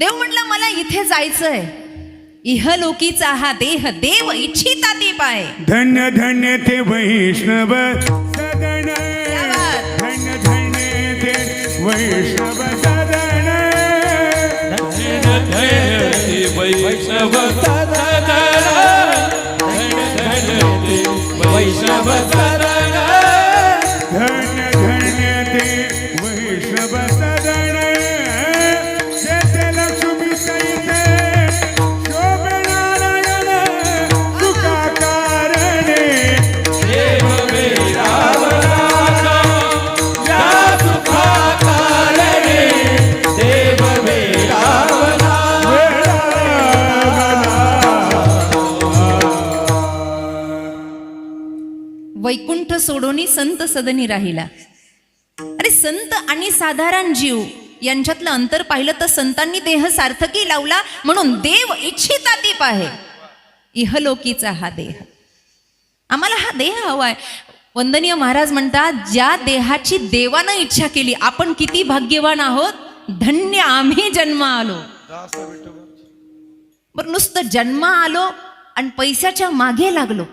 देव म्हटला मला इथे जायचंय, इहलोकीचा हा देह देव इच्छिता ते पाय. धन्य धन्य ते वैष्णव सदन, धन्य धन्य ते वैष्णव सदन, धन्य धन्य ते वैष्णव सदन, धन्य धन्य ते वैष्णव सदन, धन्य धन्य ते वैष्णव सदन. जेथे लक्ष्मी सहिते शोभे नारायण तुका कारणे, देव वेरावनाचा या सुखा कारणे, देव वेरावना. वैकुंठ सोडोनी संत सदनी राहिला. अरे संत आणि साधारण जीव यांच्यातलं अंतर पाहिलं तर संतांनी देह सार्थकी लावला, म्हणून देव इच्छिता ती पाहे. इहलोकीचा हा देह, आम्हाला हा देह हवाय. वंदनीय महाराज म्हणतात, ज्या देहाची देवानं इच्छा केली, आपण किती भाग्यवान आहोत, धन्य आम्ही जन्म आलो. बरं, नुसतं जन्म आलो आणि पैशाच्या मागे लागलो.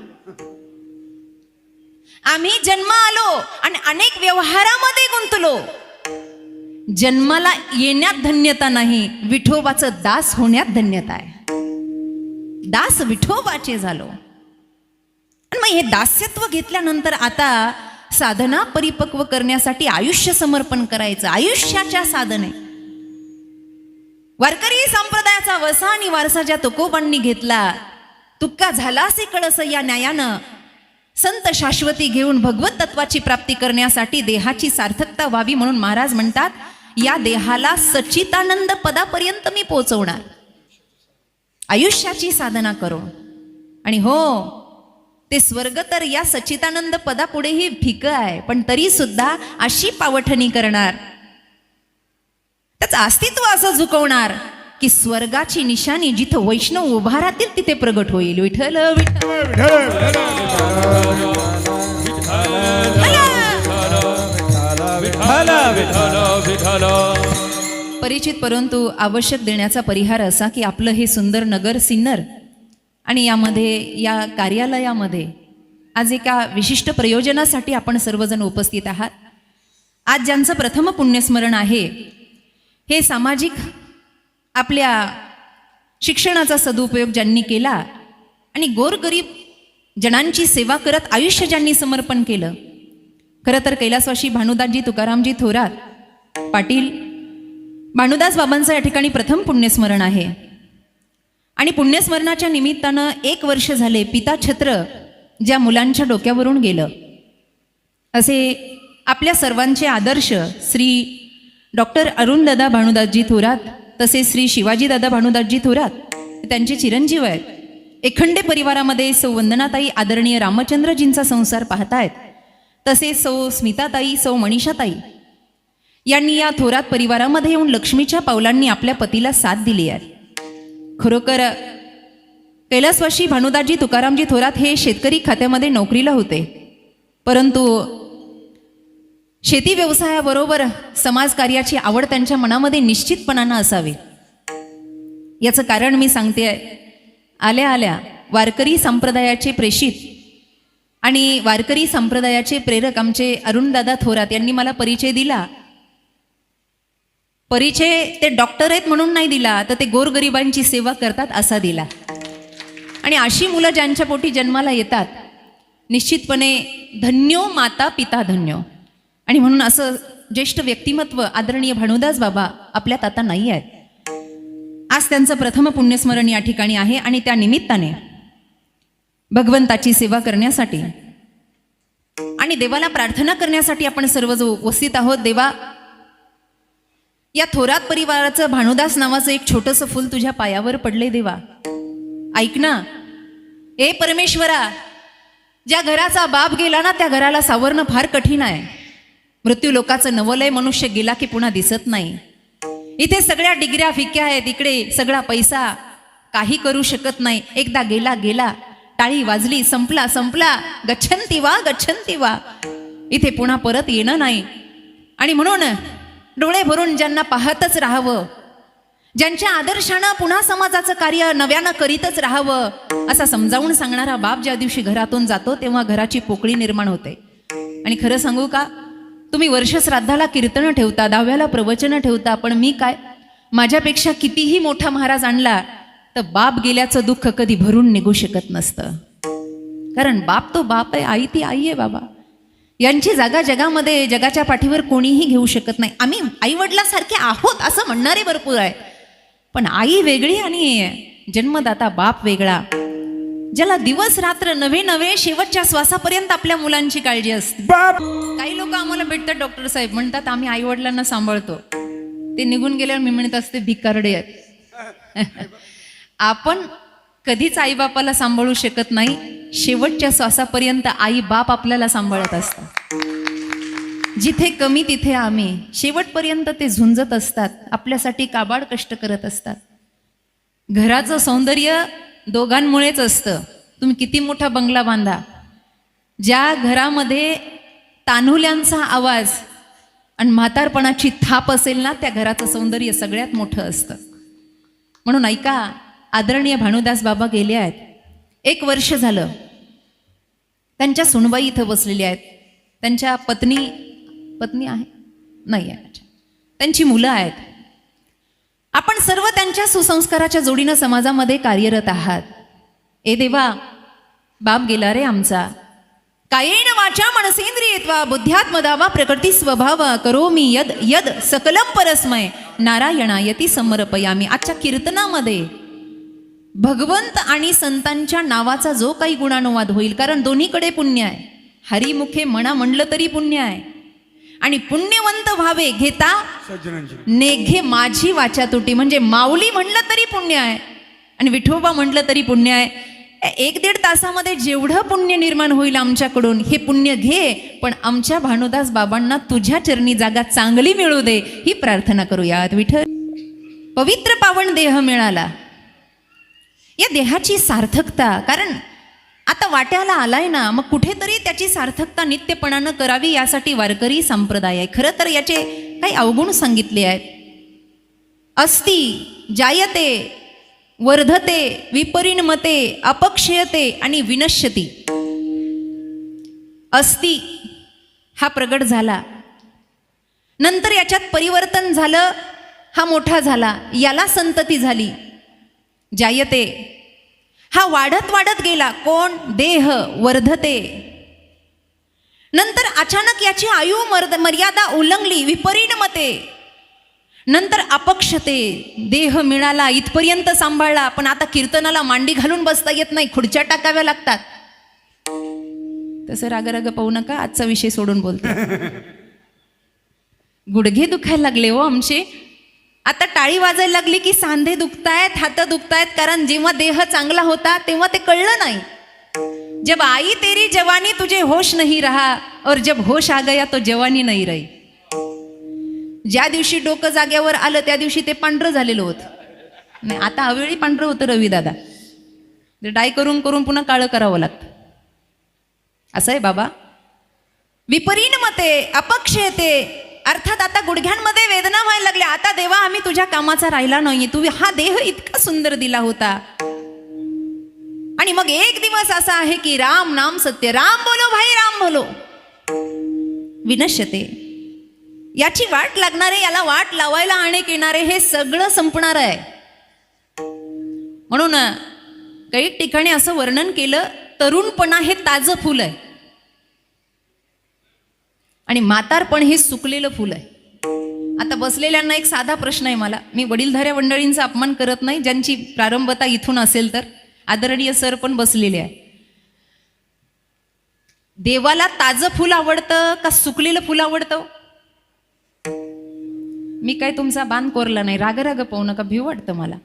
आम्ही जन्म आलो आणि अनेक व्यवहारामध्ये गुंतलो. जन्माला येण्यात धन्यता नाही, विठोबाचं दास होण्यात धन्यता आहे. दास विठोबाचे झालो. आणि मग हे दास्यत्व घेतल्यानंतर आता साधना परिपक्व करण्यासाठी आयुष्य समर्पण करायचं, आयुष्याच्या साधने. वारकरी संप्रदायाचा वसा आणि वारसा ज्या तुकोबांनी घेतला, तुक्का झालासे कळस या न्यायानं, संत शाश्वती घेऊन भगवत तत्वाची प्राप्ती करण्यासाठी देहाची सार्थकता व्हावी म्हणून महाराज म्हणतात, या देहाला सच्चिदानंद पदापर्यंत मी पोहोचवणार, आयुष्याची साधना करून. आणि हो, ते स्वर्ग तर या सच्चिदानंद पदापुढेही फिकं आहे, पण तरी सुद्धा अशी पावठणी करणार, त्याचं अस्तित्व असं झुकवणार की स्वर्गाची निशाणी जिथं वैष्णव उभा राहतील तिथे प्रगट होईल. विठ्ठल विठ्ठल परिचित परंतु आवश्यक देण्याचा परिहार असा की आपलं हे सुंदर नगर सिन्नर आणि यामध्ये या कार्यालयामध्ये आज एका विशिष्ट प्रयोजनासाठी आपण सर्वजण उपस्थित आहात. आज ज्यांचं प्रथम पुण्यस्मरण आहे, हे सामाजिक आपल्या शिक्षणाचा सदुपयोग ज्यांनी केला आणि गोरगरीब जनांची सेवा करत आयुष्य ज्यांनी समर्पण केलं. खरं तर कैलासवासी भानुदासजी तुकारामजी थोरात पाटील भानुदास बाबांचं या ठिकाणी प्रथम पुण्यस्मरण आहे. आणि पुण्यस्मरणाच्या निमित्तानं 1 वर्ष झाले पिता छत्र ज्या मुलांच्या डोक्यावरून गेलं, असे आपल्या सर्वांचे आदर्श श्री डॉक्टर अरुणदादा भानुदासजी थोरात, तसेच श्री शिवाजीदादा भानुदासजी थोरात त्यांचे चिरंजीव आहेत. एखंडे परिवारामध्ये सौ वंदनाताई आदरणीय रामचंद्रजींचा संसार पाहतायत, तसेच सौ स्मिताताई, सौ मनीषाताई यांनी या थोरात परिवारामध्ये येऊन लक्ष्मीच्या पावलांनी आपल्या पतीला साथ दिली आहे. खरोखर कैलासवासी भानुदासजी तुकारामजी थोरात हे शेतकरी खात्यामध्ये नोकरीला होते, परंतु शेती व्यवसायाबरोबर समाजकार्याची आवड त्यांच्या मनामध्ये निश्चितपणानं असावी. याचं कारण मी सांगते. आल्या आल्या वारकरी संप्रदायाचे प्रेषित आणि वारकरी संप्रदायाचे प्रेरक आमचे अरुणदादा थोरात यांनी मला परिचय दिला. परिचय ते डॉक्टर आहेत म्हणून नाही दिला, तर ते गोरगरिबांची सेवा करतात असा दिला. आणि अशी मुलं ज्यांच्या पोटी जन्माला येतात, निश्चितपणे धन्यो माता पिता धन्यो. आणि म्हणून असं ज्येष्ठ व्यक्तिमत्व आदरणीय भानुदास बाबा आपल्यात आता नाही आहेत. आज त्यांचं प्रथम पुण्यस्मरण या ठिकाणी आहे आणि त्या निमित्ताने भगवंताची सेवा करण्यासाठी आणि देवाला प्रार्थना करण्यासाठी आपण सर्व जो उपस्थित आहोत. देवा, या थोरात परिवाराचं भानुदास नावाचं एक छोटंसं फुल तुझ्या पायावर पडले. देवा ऐक ना, ए परमेश्वरा, ज्या घराचा बाप गेला ना, त्या घराला सावरणं फार कठीण आहे. मृत्यू लोकाचं नवलय, मनुष्य गेला की पुन्हा दिसत नाही. इथे सगळ्या डिग्र्या फिक्या आहेत, इकडे सगळा पैसा काही करू शकत नाही. एकदा गेला गेला, टाळी वाजली, संपला संपला, गच्छन्ति वा गच्छन्ति वा, इथे पुन्हा परत येणं नाही. आणि म्हणून डोळे भरून ज्यांना पाहतच राहावं, ज्यांच्या आदर्शानं पुन्हा समाजाचं कार्य नव्यानं करीतच राहावं असा समजावून सांगणारा बाप ज्या दिवशी घरातून जातो तेव्हा घराची पोकळी निर्माण होते. आणि खरं सांगू का, तुम्ही वर्ष श्राद्धाला कीर्तनं ठेवता, 10व्याला प्रवचनं ठेवता, पण मी काय, माझ्यापेक्षा कितीही मोठा महाराज आणला तर बाप गेल्याचं दुःख कधी भरून निघू शकत नसतं. कारण बाप तो बाप आहे, आई ती आई आहे बाबा. यांची जागा जगामध्ये जगाच्या पाठीवर कोणीही घेऊ शकत नाही. आम्ही आई वडिलासारखे आहोत असं म्हणणारे भरपूर आहेत, पण आई वेगळी आणि जन्मदाता बाप वेगळा, ज्याला दिवस रात्र नवे नवे शेवटच्या श्वासापर्यंत आपल्या मुलांची काळजी असते. बाप काही लोक आम्हाला भेटतात, डॉक्टर साहेब म्हणतात आम्ही आई वडिलांना सांभाळतो, ते निघून गेल्यावर मी म्हणत असते भिकारडे आहेत. आपण कधीच आई बापाला सांभाळू शकत नाही, शेवटच्या श्वासापर्यंत आई बाप आपल्याला सांभाळत असतात. जिथे कमी तिथे आम्ही, शेवटपर्यंत ते झुंजत असतात, आपल्यासाठी काबाड कष्ट करत असतात. घराचं सौंदर्य दोघांमुळेच असतं. तुम्ही किती मोठा बंगला बांधा, ज्या घरामध्ये तान्हुल्यांचा आवाज आणि म्हातारपणाची थाप असेल ना, त्या घराचं सौंदर्य सगळ्यात मोठं असतं. म्हणून ऐका, आदरणीय भानुदास बाबा गेले आहेत, 1 वर्ष झालं. त्यांच्या सुनबाई इथं बसलेल्या आहेत, त्यांच्या पत्नी आहे नाही आहे, त्यांची मुलं आहेत. आपण सर्व त्यांच्या सुसंस्काराच्या जोडीनं समाजामध्ये कार्यरत आहात. ए देवा, बाप गेला रे आमचा. कायेन वाचा मनसेंद्रियत्वा बुद्ध्यात्मदावा प्रकृती स्वभाव करोमि यद यद सकलम परस्मय नारायणायती समर्पयामी. आजच्या कीर्तनामध्ये भगवंत आणि संतांच्या नावाचा जो काही गुणानुवाद होईल, कारण दोन्हीकडे पुण्य आहे. हरिमुखे म्हणा म्हणलं तरी पुण्य आहे, आणि पुण्यवंत व्हावे घेता नेघे माझी वाचा तुटी, म्हणजे माऊली म्हणलं तरी पुण्य आहे आणि विठोबा म्हणलं तरी पुण्य आहे. 1-1.5 तासामध्ये जेवढं पुण्य निर्माण होईल आमच्याकडून, हे पुण्य घे, पण आमच्या भानुदास बाबांना तुझ्या चरणी जागा चांगली मिळू दे, ही प्रार्थना करूयात. विठ्ठल, पवित्र पावन देह मिळाला, या देहाची सार्थकता, कारण आता वाट्याला आलाय ना, मग कुठेतरी त्याची सार्थकता नित्यपणानं करावी, यासाठी वारकरी संप्रदाय आहे. खरं तर याचे काही अवगुण सांगितले आहेत. अस्ति, जायते, वर्धते, विपरिणमते, अपक्षयते आणि विनश्यती. अस्ति हा प्रगट झाला, नंतर याच्यात परिवर्तन झालं, हा मोठा झाला, याला संतती झाली. जायते हा वाढत वाढत गेला, कोण? देह. वर्धते, नंतर अचानक याची आयु मर्यादा उल्लंघली, विपरिणमते. नंतर अपक्षते, देह मिळाला, इथपर्यंत सांभाळला, पण आता कीर्तनाला मांडी घालून बसता येत नाही, खुर्च्या टाकाव्या लागतात. तसं राग पाहू नका, आजचा विषय सोडून बोलतो. गुडघे दुखायला लागले हो आमचे. आता टाळी वाजायला लागली की सांधे दुखतायत, हात दुखतायत, कारण जेव्हा देह चांगला होता तेव्हा ते कळलं नाही. जब आई तेरी जवानी तुझे होश नहीं रहा, और जब होश आ गया तो जवानी नहीं रही. ज्या दिवशी डोकं जाग्यावर आलं त्या दिवशी ते पांढरं झालेलं होतं. नाही, आता अवेळी पांढरं होतं रवी दादा, डाय करून करून पुन्हा काळं करावं लागतं. असं आहे बाबा. विपरिणमते, अपक्षयते, अर्थात आता गुडघ्यांमध्ये वेदना व्हायला लागल्या. आता देवा आम्ही तुझ्या कामाचा राहिला नाही, तू हा देह इतका सुंदर दिला होता. आणि मग एक दिवस असा आहे की राम नाम सत्य, राम बोलो भाई राम बोलो. विनश्यते, याची वाट लागणारे, याला वाट लावायला अनेक येणारे, हे सगळं संपणार आहे. म्हणून काही ठिकाणी असं वर्णन केलं, तरुणपणा हे ताजं फुल आहे आणि म्हातारपण हे सुकलेलं फुल आहे. आता बसलेल्यांना एक साधा प्रश्न आहे मला, मी वडीलधाऱ्या मंडळींचा अपमान करत नाही, ज्यांची प्रारंभता इथून असेल तर. आदरणीय सर पण बसलेले आहे. देवाला ताजं फुल आवडतं का सुकलेलं फुल आवडतं? मी काय तुमचा बाण कोरला नाही, राग पाहू नका, भिव वाटतं मला.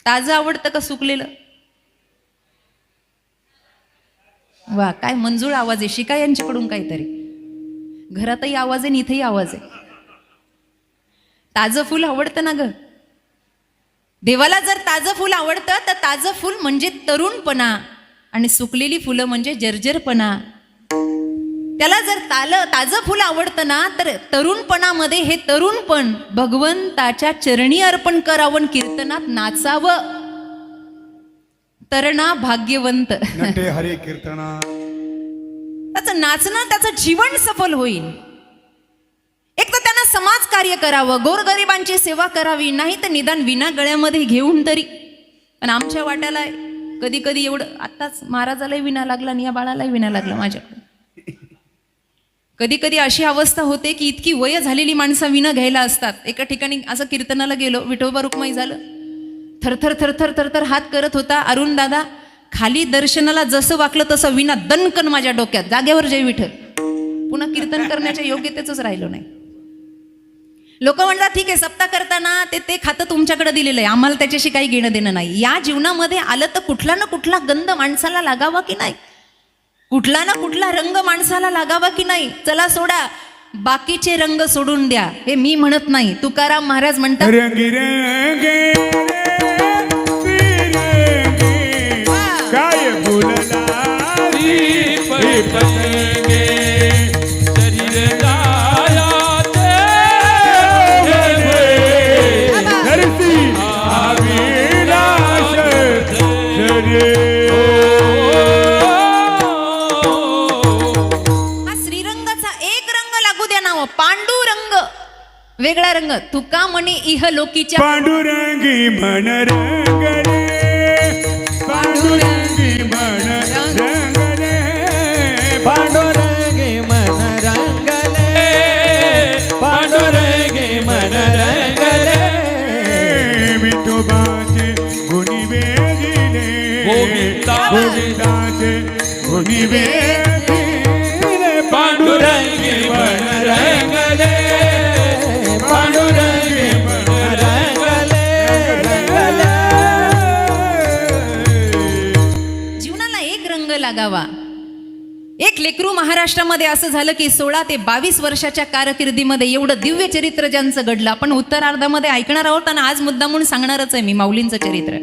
ताजं आवडतं का सुकलेलं? वा, काय मंजूळ आवाज आहे, शिका यांच्याकडून काहीतरी. घरातही आवाज आहे, इथेही आवाज आहे. ताजं फुल आवडतं ना ग देवाला. जर ताजं फुल आवडतं तर ताजं फुल म्हणजे तरुणपणा, आणि सुकलेली फुलं म्हणजे जर्जरपणा. त्याला जर ताजं फुल आवडतं ना, तर तरुणपणामध्ये हे तरुणपण भगवंताच्या चरणी अर्पण करावं, कीर्तनात नाचावं. तरणा भाग्यवंत. नटे हरे कीर्तना. त्याचं नाचणं, त्याचं जीवन सफल होईल. एक तर त्यांना समाज कार्य करावं, गोरगरिबांची सेवा करावी, नाही तर निदान विना गळ्यामध्ये घेऊन तरी. पण आमच्या वाट्याला कधी कधी एवढं, आत्ताच महाराजालाही विना लागला आणि या बाळालाही विना लागला माझ्याकडे. कधी कधी अशी अवस्था होते की इतकी वय झालेली माणसं विना घ्यायला असतात. एका ठिकाणी असं कीर्तनाला गेलो, विठोबा रुक्माई झालं, थरथर थरथर थरथर हात करत होता. अरुण दादा खाली दर्शनाला जसं वाकलं तसं विना दणकन माझ्या डोक्यात, जागेवर जय विठ्ठल. पुन्हा कीर्तन करण्याच्या योग्यतेच राहिलो नाही. लोक म्हणतात ठीक आहे, सप्ताह करताना ते खातं तुमच्याकडे दिलेलं आहे, आम्हाला त्याच्याशी काही घेणं देणं नाही. या जीवनामध्ये आलं तर कुठला ना कुठला गंध माणसाला लागावा की नाही, कुठला ना कुठला रंग माणसाला लागावा की नाही. चला सोडा, बाकीचे रंग सोडून द्या, हे मी म्हणत नाही, तुकाराम महाराज म्हणतात, रंगी रंगे काय बोलला पतंगे शरीर जायाते धरती अविनाश शरीर. हा श्रीरंगाचा एक रंग लागू द्या ना, पांडुरंग वेगळा रंग. तुका म्हणे इह लोकीच्या पांडुरंगी मन रंगले, पांडुरंगी मन रंगले, पांडुरंगी मन रंगले, पांडुरंगी मन रंगले. विठोबाचे गुणी वेगिले, गोविंदाचे गुणी वेगिले. पांडुरंगी मन रंगले, पांडुरंगी मन रंगले, रंगले. जीवनाला एक रंग लागावा. एक लेकरू महाराष्ट्रामध्ये असं झालं की 16 ते 22 वर्षाच्या कारकिर्दीमध्ये एवढं दिव्य चरित्र ज्यांचं घडलं, आपण उत्तरार्धामध्ये ऐकणार आहोत आणि आज मुद्दा म्हणून सांगणारच आहे मी माऊलींचं चरित्र.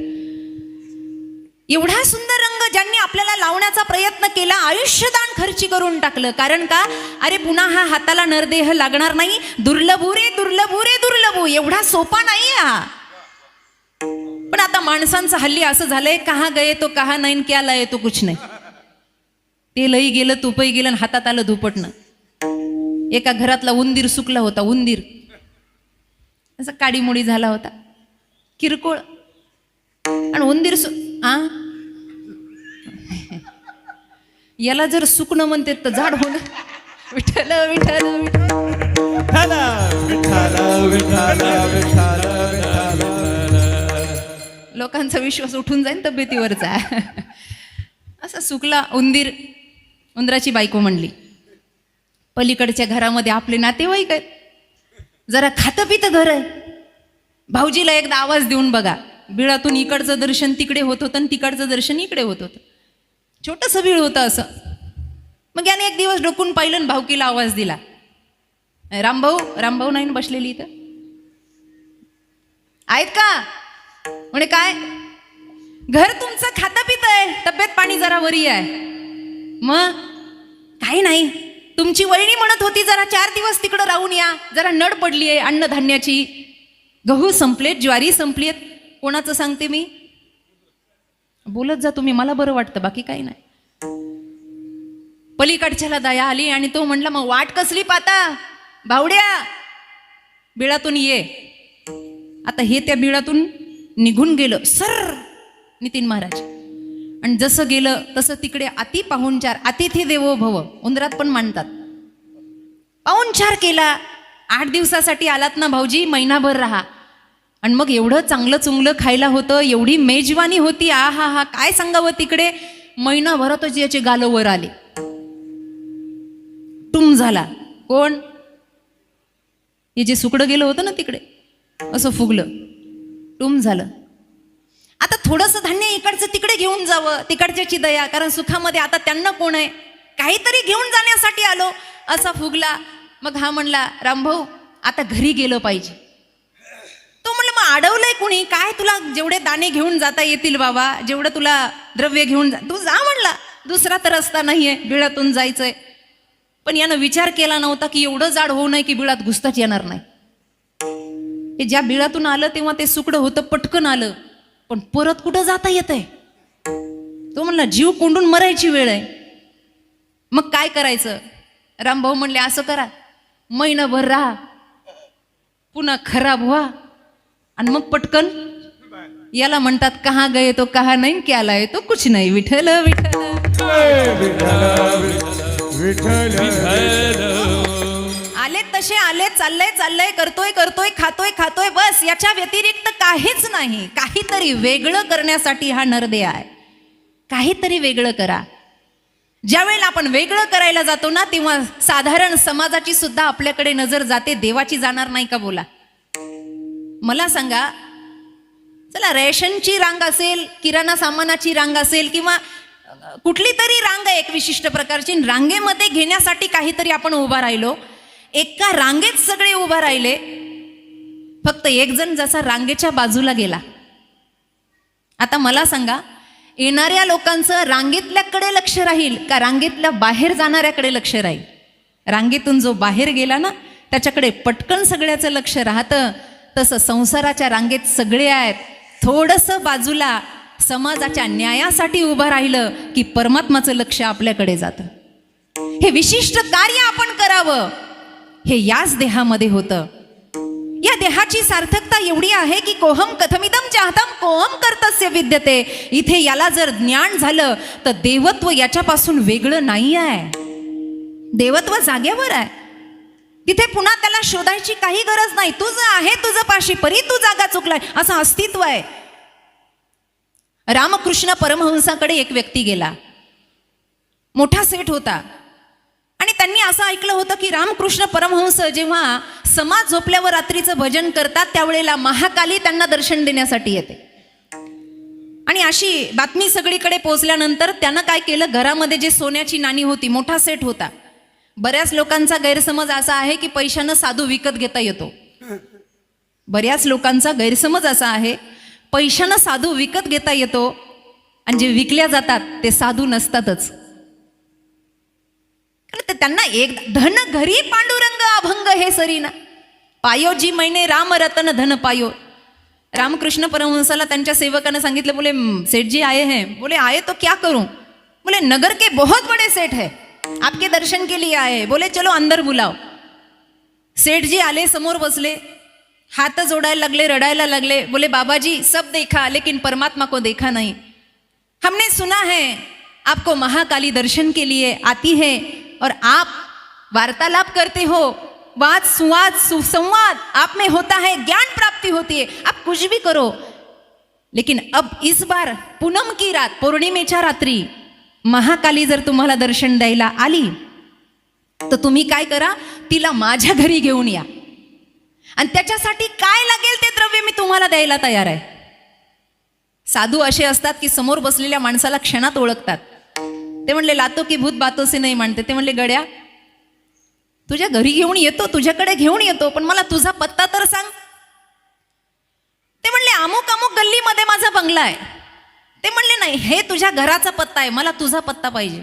एवढा सुंदर रंग ज्यांनी आपल्याला लावण्याचा प्रयत्न केला, आयुष्यदान खर्ची करून टाकलं. कारण का, अरे पुन्हा हा हाताला नरदेह लागणार नाही, दुर्लभू रे दुर्लभू रे दुर्लभू, एवढा सोपा नाही हा. पण आता माणसांचं हल्ली असं झालंय, कहा गये तो कहा नाही, क्या लाये तो कुछ नाही. तेलही गेलं, तुपही गेलं, हातात आलं धुपटणं. एका घरातला उंदीर सुकला होता, उंदीर असा काडीमोडी झाला होता, किरकोळ. आणि उंदीर याला जर सुकणं म्हणते तर झाड होणं. विठ्ठल विठ्ठल विठ्ठल विठ्ठल विठ्ठल विठ्ठल. लोकांचा विश्वास उठून जाईल तब्येतीवरचा. असा सुकला उंदीर. उंदराची बायको म्हणली, पलीकडच्या घरामध्ये आपले नातेवाईक आहेत, जरा खातं पितं घर आहे, भाऊजीला एकदा आवाज देऊन बघा. बिळातून इकडचं दर्शन तिकडे होत होतं आणि तिकडचं दर्शन इकडे होत होतं. छोटंसं बिळ होतं असं. मग याने एक दिवस डोकून पाहिलं आणि भाऊकीला आवाज दिला, रामभाऊ. रामभाऊ नाही बसलेली इथं, आहेत का? म्हणे काय, घर तुमचं खातं पितं आहे, तब्येत पाणी जरा वरी आहे. मग काही नाही, तुमची वहिनी म्हणत होती जरा 4 दिवस तिकडं राहून या, जरा नड पडली आहे अन्नधान्याची, गहू संपलेत, ज्वारी संपलीत. कोणाचं सांगते मी, बोलत जा तुम्ही, मला बरं वाटतं, बाकी काही नाही. पलीकडच्याला दया आली आणि तो म्हणला, मग वाट कसली पाता भावड्या, बिळातून ये. आता हे त्या बिळातून निघून गेलं सर नितीन महाराज. आणि जसं गेलं तसं तिकडे अति पाहुणचार, अतिथी देवो भव उंदरात पण मानतात. पाहुणचार केला. 8 दिवसासाठी आलात ना भाऊजी, महिनाभर राहा. आणि मग एवढं चांगलं चुंगलं खायला होतं, एवढी मेजवानी होती, आ हा हा काय सांगावं. तिकडे महिनाभरातच याचे गाल वर आले, टुम झाला. कोण, हे जे सुकडं गेलं होतं ना तिकडे, असं फुगलं, टुम झालं. आता थोडंसं धान्य इकडचं तिकडे घेऊन जावं, तिकडच्याची दया, कारण सुखामध्ये आता त्यांना कोण आहे, काहीतरी घेऊन जाण्यासाठी आलो, असा फुगला. मग हा म्हणला, रामभाऊ आता घरी गेलं पाहिजे. तो म्हणलं, मग अडवलंय कुणी काय, तुला जेवढे दाणे घेऊन जाता येतील बाबा, जेवढं तुला द्रव्य घेऊन जा, तू जा म्हणला, दुसरा तर रस्ता नाहीये, बिळातून जायचंय. पण यानं विचार केला नव्हता की एवढं जाड होऊ नये की बिळात घुसताच येणार नाही. हे ज्या बिळातून आलं तेव्हा ते सुकडं होतं, पटकन आलं, पण परत कुठं जाता येतंय. तो म्हणला जीव कोंडून मरायची वेळ आहे. मग काय करायचं? रामभाऊ म्हणले असं करा, महिनाभर राहा, पुन्हा खराब व्हा आणि मग पटकन. याला म्हणतात कहा गए तो कहा नाही, क्या लाए तो कुछ नाही. विठ्ठल विठ्ठल आले तसे आले, चाललंय चाललंय, करतोय करतोय, खातोय खातोय, बस. याच्या व्यतिरिक्त काहीच नाही. काहीतरी वेगळं करण्यासाठी हा नरदेह आहे. काहीतरी वेगळं करा. ज्या वेळेला आपण वेगळं करायला जातो ना, तेव्हा साधारण समाजाची सुद्धा आपल्याकडे नजर जाते. देवाची जाणार नाही का? बोला मला सांगा. चला, रेशनची रांग असेल, किराणा सामानाची रांग असेल, किंवा कुठली तरी रांग आहे एक विशिष्ट प्रकारची, रांगेमध्ये घेण्यासाठी काहीतरी आपण उभा राहिलो. एका रांगेत सगळे उभा राहिले, फक्त एक जण जसा रांगेच्या बाजूला गेला. आता मला सांगा, येणाऱ्या लोकांचं रांगेतल्याकडे लक्ष राहील का रांगेतल्या बाहेर जाणाऱ्याकडे लक्ष राहील? रांगेतून जो बाहेर गेला ना, त्याच्याकडे पटकन सगळ्याचं लक्ष राहतं. तसं संसाराच्या रांगेत सगळे आहेत, थोडंसं बाजूला समाजाच्या न्यायासाठी उभं राहिलं की परमात्माचं लक्ष आपल्याकडे जातं. हे विशिष्ट कार्य आपण करावं, हे याच देहामध्ये होतं. या देहाची सार्थकता एवढी आहे की कोहम कथमिदम चाहतम कोहम कर्तस्य विद्यते. इथे याला जर ज्ञान झालं तर देवत्व याच्यापासून वेगळं नाही आहे. देवत्व जागेवर आहे. तिथे पुन्हा त्याला शोधायची काही गरज नाही. तुझं आहे, तुझं पाशी, परी तू जागा चुकलाय, असं अस्तित्व आहे. रामकृष्ण परमहंसाकडे एक व्यक्ती गेला, मोठा सेठ होता, आणि त्यांनी असं ऐकलं होतं की रामकृष्ण परमहंस जेव्हा समाज झोपल्यावर रात्रीचं भजन करतात, त्यावेळेला महाकाली त्यांना दर्शन देण्यासाठी येते. आणि अशी बातमी सगळीकडे पोहोचल्यानंतर त्यानं काय केलं, घरामध्ये जे सोन्याची नाणी होती, मोठा सेठ होता. बऱ्याच लोकांचा गैरसमज असा आहे की पैशानं साधू विकत घेता येतो. बऱ्याच लोकांचा गैरसमज असा आहे, पैशानं साधू विकत घेता येतो, आणि जे विकल्या जातात ते साधू नसतातच. त्यांना एक धन घरी पांडुरंग अभंग हे सरीना पायो जी मैंने राम रतन धन पायो. रामकृष्ण परमहंसाला त्यांच्या सेवकानं सांगितलं, बोले सेठ जी आए हैं. बोले आए तो क्या करूं? बोले नगर के बहुत बड़े सेठ है, आपके दर्शन के लिए आए. बोले चलो अंदर बुलाओ. सेठ जी आले, समोर बसले, हाथ जोड़ायला लागले, रडायला लागले. बोले बाबा जी सब देखा लेकिन परमात्मा को देखा नहीं. हमने सुना है आपको महाकाली दर्शन के लिए आती है और आप वार्तालाप करते हो, वाद सुवाद सुसंवाद आप में होता है, ज्ञान प्राप्ति होती है, आप कुछ भी करो, लेकिन अब इस बार पूनम की रात, पौर्णिमेच्या रात्री महाकाली जर तुम्हाला दर्शन द्यायला आली तर तुम्ही काय करा, तिला माझ्या घरी घेऊन या, आणि त्याच्यासाठी काय लागेल ते द्रव्य मी तुम्हाला द्यायला तयार आहे. साधू असे असतात की समोर बसलेल्या माणसाला क्षणात ओळखतात. ते म्हणले लातो की भूत बातों से नाही मानते. ते म्हणले गड्या, तुझ्या घरी घेऊन येतो, तुझ्याकडे घेऊन येतो, पण मला तुझा पत्ता तर सांग. ते म्हणले अमुक अमुक गल्लीमध्ये माझा बंगला आहे. ते म्हणले नाही, हे तुझ्या घराचा पत्ता आहे, मला तुझा पत्ता पाहिजे.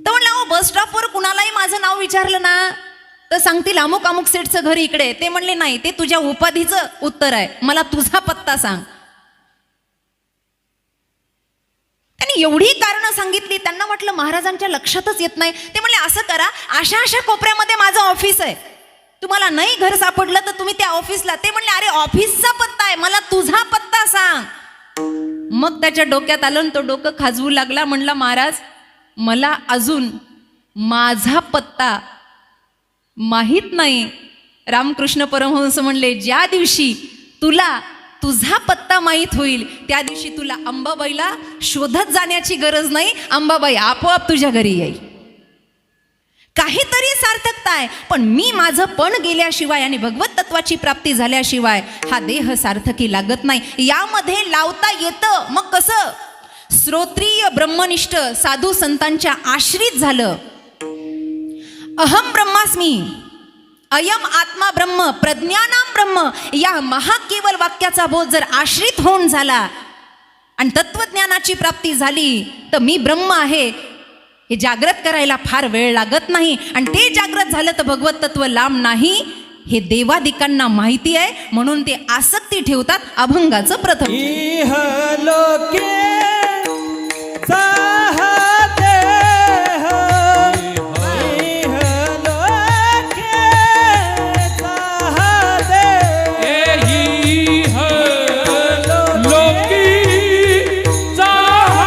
तर म्हणलं अहो, बस स्टॉपवर कुणालाही माझं नाव विचारलं ना तर सांगतील अमुक अमुक सेठचं घर इकडे. ते म्हणले नाही, ते तुझ्या उपाधीचं उत्तर आहे, मला तुझा पत्ता सांग. त्यांनी एवढी कारणं सांगितली. त्यांना वाटलं महाराजांच्या लक्षातच येत नाही. ते म्हणले असं करा, अशा अशा कोपऱ्यामध्ये माझं ऑफिस आहे, तुम्हाला नाही घर सापडलं तर तुम्ही त्या ऑफिसला. ते म्हणले अरे ऑफिसचा पत्ता आहे, मला तुझा पत्ता सांग. मग त्याच्या डोक्यात आलं, तो डोकं खाजवू लागला. म्हणला महाराज, मला अजून माझा पत्ता माहीत नाही. रामकृष्ण परमहंस म्हणले, ज्या दिवशी तुला तुझा पत्ता माहीत होईल त्या दिवशी तुला अंबाबाईला शोधत जाण्याची गरज नाही, अंबाबाई आपोआप तुझ्या घरी येईल. काहीतरी सार्थकता आहे, पण मी माझं पण गेल्याशिवाय आणि भगवत तत्वाची प्राप्ती झाल्याशिवाय हा देह सार्थकी लागत नाही. यामध्ये लावता येतं. मग कसं? श्रोत्रिय ब्रह्मनिष्ठ साधू संतांच्या आश्रित झालं. अहम ब्रह्मास्मी, अयम आत्मा ब्रह्म, प्रज्ञानाम ब्रह्म, या महाकेवल वाक्याचा बोध जर आश्रित होऊन झाला आणि तत्वज्ञानाची प्राप्ती झाली तर मी ब्रह्म आहे हे जागृत करायला फार वेळ लागत नाही, आणि ते जागृत झालं तर भगवत तत्व लांब नाही हे देवादिकांना माहिती आहे, म्हणून ते आसक्ती ठेवतात अभंगाचं प्रथम. इह लोके चाहते हो, इह लोके चाहते, इह लोकी चाहते,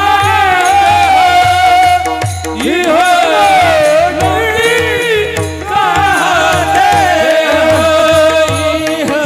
इह लोकी चाहते, इह लोके चाहते हो,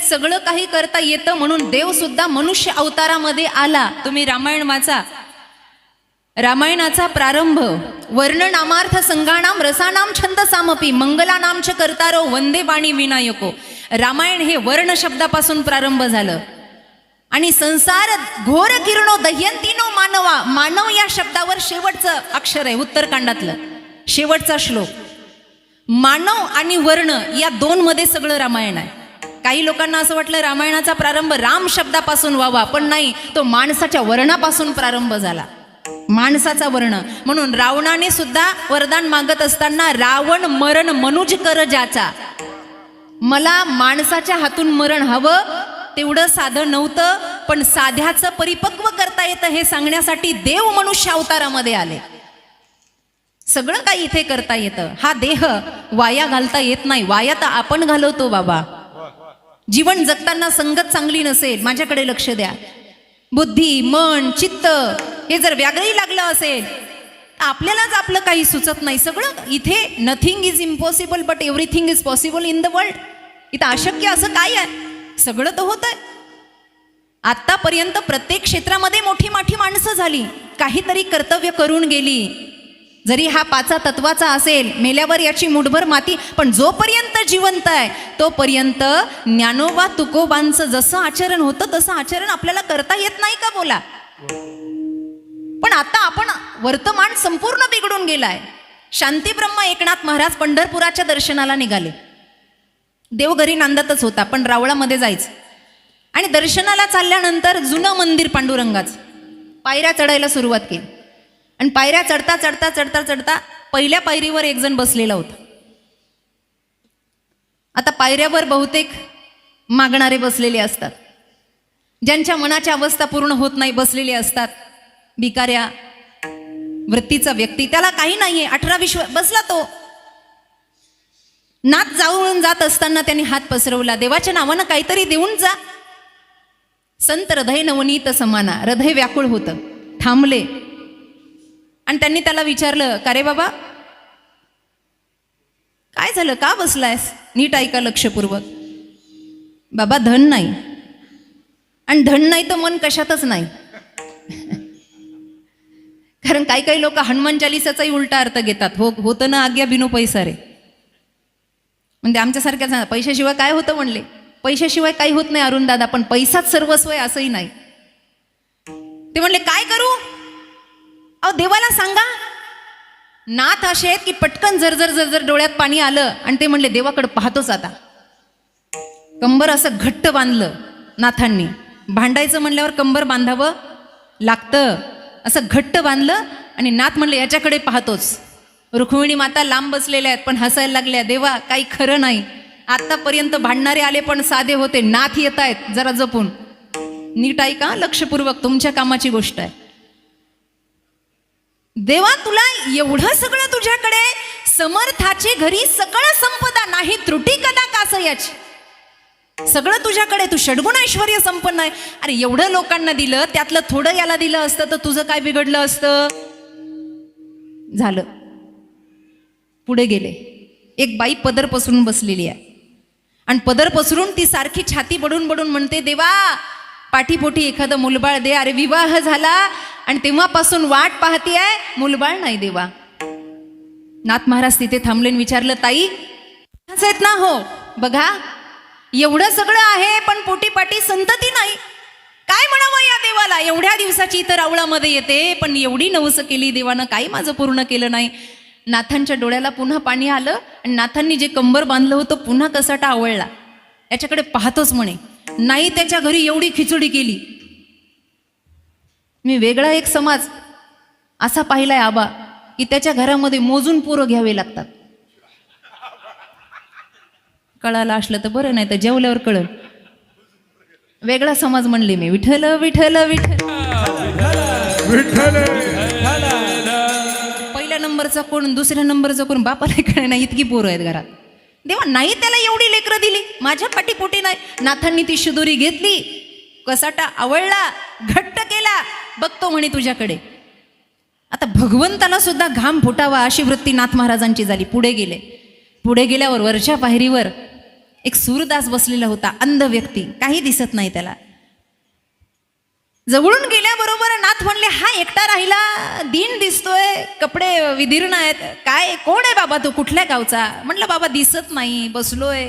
सगळं काही करता येतं म्हणून देव सुद्धा मनुष्य अवतारामध्ये आला. तुम्ही रामायण वाचा. रामायणाचा प्रारंभ वर्णनामार्थ संगाणाम रसानाम छंद सामपी मंगलानाम च कर्तारो वंदे वाणी विनायको. रामायण हे वर्ण शब्दापासून प्रारंभ झालं आणि संसार घोर किरणो दह्यंतीनो मानवा. मानव या शब्दावर शेवटचं अक्षर आहे उत्तरकांडातलं शेवटचा श्लोक. मानव आणि वर्ण या दोन मध्ये सगळं रामायण आहे. काही लोकांना असं वाटलं रामायणाचा प्रारंभ राम शब्दापासून व्हावा, पण नाही, तो माणसाच्या वर्णापासून प्रारंभ झाला. माणसाचा वर्ण. म्हणून रावणाने सुद्धा वरदान मागत असताना रावण मरण मनुज कर ज्याचा. मला माणसाच्या हातून मरण हवं, तेवढं साधं नव्हतं, पण साध्याचं परिपक्व करता येतं हे सांगण्यासाठी देव मनुष्य अवतारामध्ये आले. सगळं काही इथे करता येतं. हा देह वाया घालता येत नाही. वाया तर आपण घालवतो बाबा. जीवन जगताना संगत चांगली नसेल, माझ्याकडे लक्ष द्या. बुद्धी मन चित्त हे जर व्यागळी लागलं असेल तर आपल्यालाच आपलं काही सुचत नाही. सगळं इथे nothing is impossible but everything is possible in the world. इथं अशक्य असं काय आहे? सगळं तर होत आहे. आतापर्यंत प्रत्येक क्षेत्रामध्ये मोठी मोठी माणसं झाली, काहीतरी कर्तव्य करून गेली. जरी हा पाचा तत्वाचा असेल, मेल्यावर याची मुठभर माती, पण जोपर्यंत जिवंत आहे तोपर्यंत ज्ञानोबा तुकोबांचं जसं आचरण होतं तसं आचरण आपल्याला करता येत नाही का? बोला. पण आता आपण वर्तमान संपूर्ण बिघडून गेलाय. शांतीब्रह्म एकनाथ महाराज पंढरपुराच्या दर्शनाला निघाले. देवघरी नांदतच होता, पण रावळामध्ये जायचं. आणि दर्शनाला चालल्यानंतर जुनं मंदिर पांडुरंगाचं पायऱ्या चढायला सुरुवात केली. आणि पायऱ्या चढता चढता चढता चढता पहिल्या पायरीवर एक जण बसलेला होता. आता पायऱ्यावर बहुतेक मागणारे बसलेले असतात, ज्यांच्या मनाची अवस्था पूर्ण होत नाही बसलेले असतात. भिकाऱ्या वृत्तीचा व्यक्ती, त्याला काही नाहीये, 18-20 बसला तो. नात जाऊन जात असताना त्यांनी हात पसरवला. देवाच्या नावानं काहीतरी देऊन जा. संत हृदय नवनीत समाना. हृदय व्याकुळ होतं. थांबले आणि त्यांनी त्याला विचारलं, का रे बाबा काय झालं, का बसलायस? नीट ऐका लक्षपूर्वक. बाबा धन नाही, आणि धन नाही तर मन कशातच नाही. कारण काही काही लोक हनुमान चालिसाचाही उलटा अर्थ घेतात. होतं ना आज्ञा बिनु पैसा रे. म्हणजे आमच्यासारख्या पैशाशिवाय काय होतं म्हणले. पैशाशिवाय काही होत नाही अरुण दादा, पण पैसाच सर्वस्व आहे असंही नाही. ते म्हणले काय करू? अहो देवाला सांगा. नाथ असे आहेत की पटकन जर डोळ्यात पाणी आलं आणि ते म्हणले देवाकडे पाहतोच आता. कंबर असं घट्ट बांधलं नाथांनी. भांडायचं म्हणल्यावर कंबर बांधावं लागतं. असं घट्ट बांधलं आणि नाथ म्हणले याच्याकडे पाहतोच. रुक्मिणी माता लांब बसलेल्या आहेत पण हसायला लागल्या, देवा काही खरं नाही, आतापर्यंत भांडणारे आले पण साधे होते, नाथ येत आहेत, जरा जपून नीट ऐका, लक्षपूर्वक, तुमच्या कामाची गोष्ट आहे. देवा तुला एवढं सगळं तुझ्याकडे, समर्थाची घरी सकळ संपदा, नाही त्रुटी कदा कासयाची, सगळं तुझ्याकडे, तू षड्गुण ऐश्वर्य संपन्न आहे. अरे एवढं लोकांना दिलं, त्यातलं थोडं याला दिलं असतं तर तुझं काय बिघडलं असतं. झालं. पुढे गेले. एक बाई पदर पसरून बसलेली आहे आणि पदर पसरून ती सारखी छाती बडून बडून म्हणते, देवा पाठीपोटी एखादं मुलबाळ दे. अरे विवाह झाला आणि तेव्हापासून वाट पाहते आहे, मुलबाळ नाही देवा. नाथ महाराज तिथे थांबले, विचारलं, ताई आहेत ना? हो. बघा एवढं सगळं आहे पण पोटीपाटी संतती नाही, काय म्हणावं या देवाला. एवढ्या दिवसाची इतर रावळामध्ये येते पण एवढी नवस केली देवानं, काही माझं पूर्ण केलं नाही. नाथांच्या डोळ्याला पुन्हा पाणी आलं आणि नाथांनी जे कंबर बांधलं होतं पुन्हा कसाटा आवळला. याच्याकडे पाहतोच म्हणे, नाही त्याच्या घरी एवढी खिचडी केली. मी वेगळा एक समाज असा पाहिलाय आबा की त्याच्या घरामध्ये मोजून पोरं घ्यावे लागतात. कळालं असलं तर बरं, नाही तर जेवल्यावर कळलं. वेगळा समाज म्हणले मी. विठ्ठल विठ्ठल विठ्ठल. विठ्ठल पहिल्या नंबरचा कोण, दुसऱ्या नंबरचा कोण, बापाला कळे नाही, इतकी पोरं आहेत घरात. देवा नाही त्याला एवढी लेकरं दिली, माझ्या पाठीपोटी नाही. नाथांनी ती शिदोरी घेतली, कसाटा आवळला, घट्ट केला, बघतो म्हणे तुझ्याकडे. आता भगवंताला सुद्धा घाम फुटावा अशी वृत्ती नाथ महाराजांची झाली. पुढे गेले. पुढे गेल्यावर वरच्या पायरीवर एक सूरदास बसलेला होता, अंध व्यक्ती, काही दिसत नाही त्याला. जवळून गेल्याबरोबर नाथ म्हणले, हा एकटा राहिला, दीन दिसतोय, कपडे विदीर्ण आहेत, काय कोण आहे बाबा तू, कुठल्या गावचा? म्हटलं बाबा दिसत नाही, बसलोय.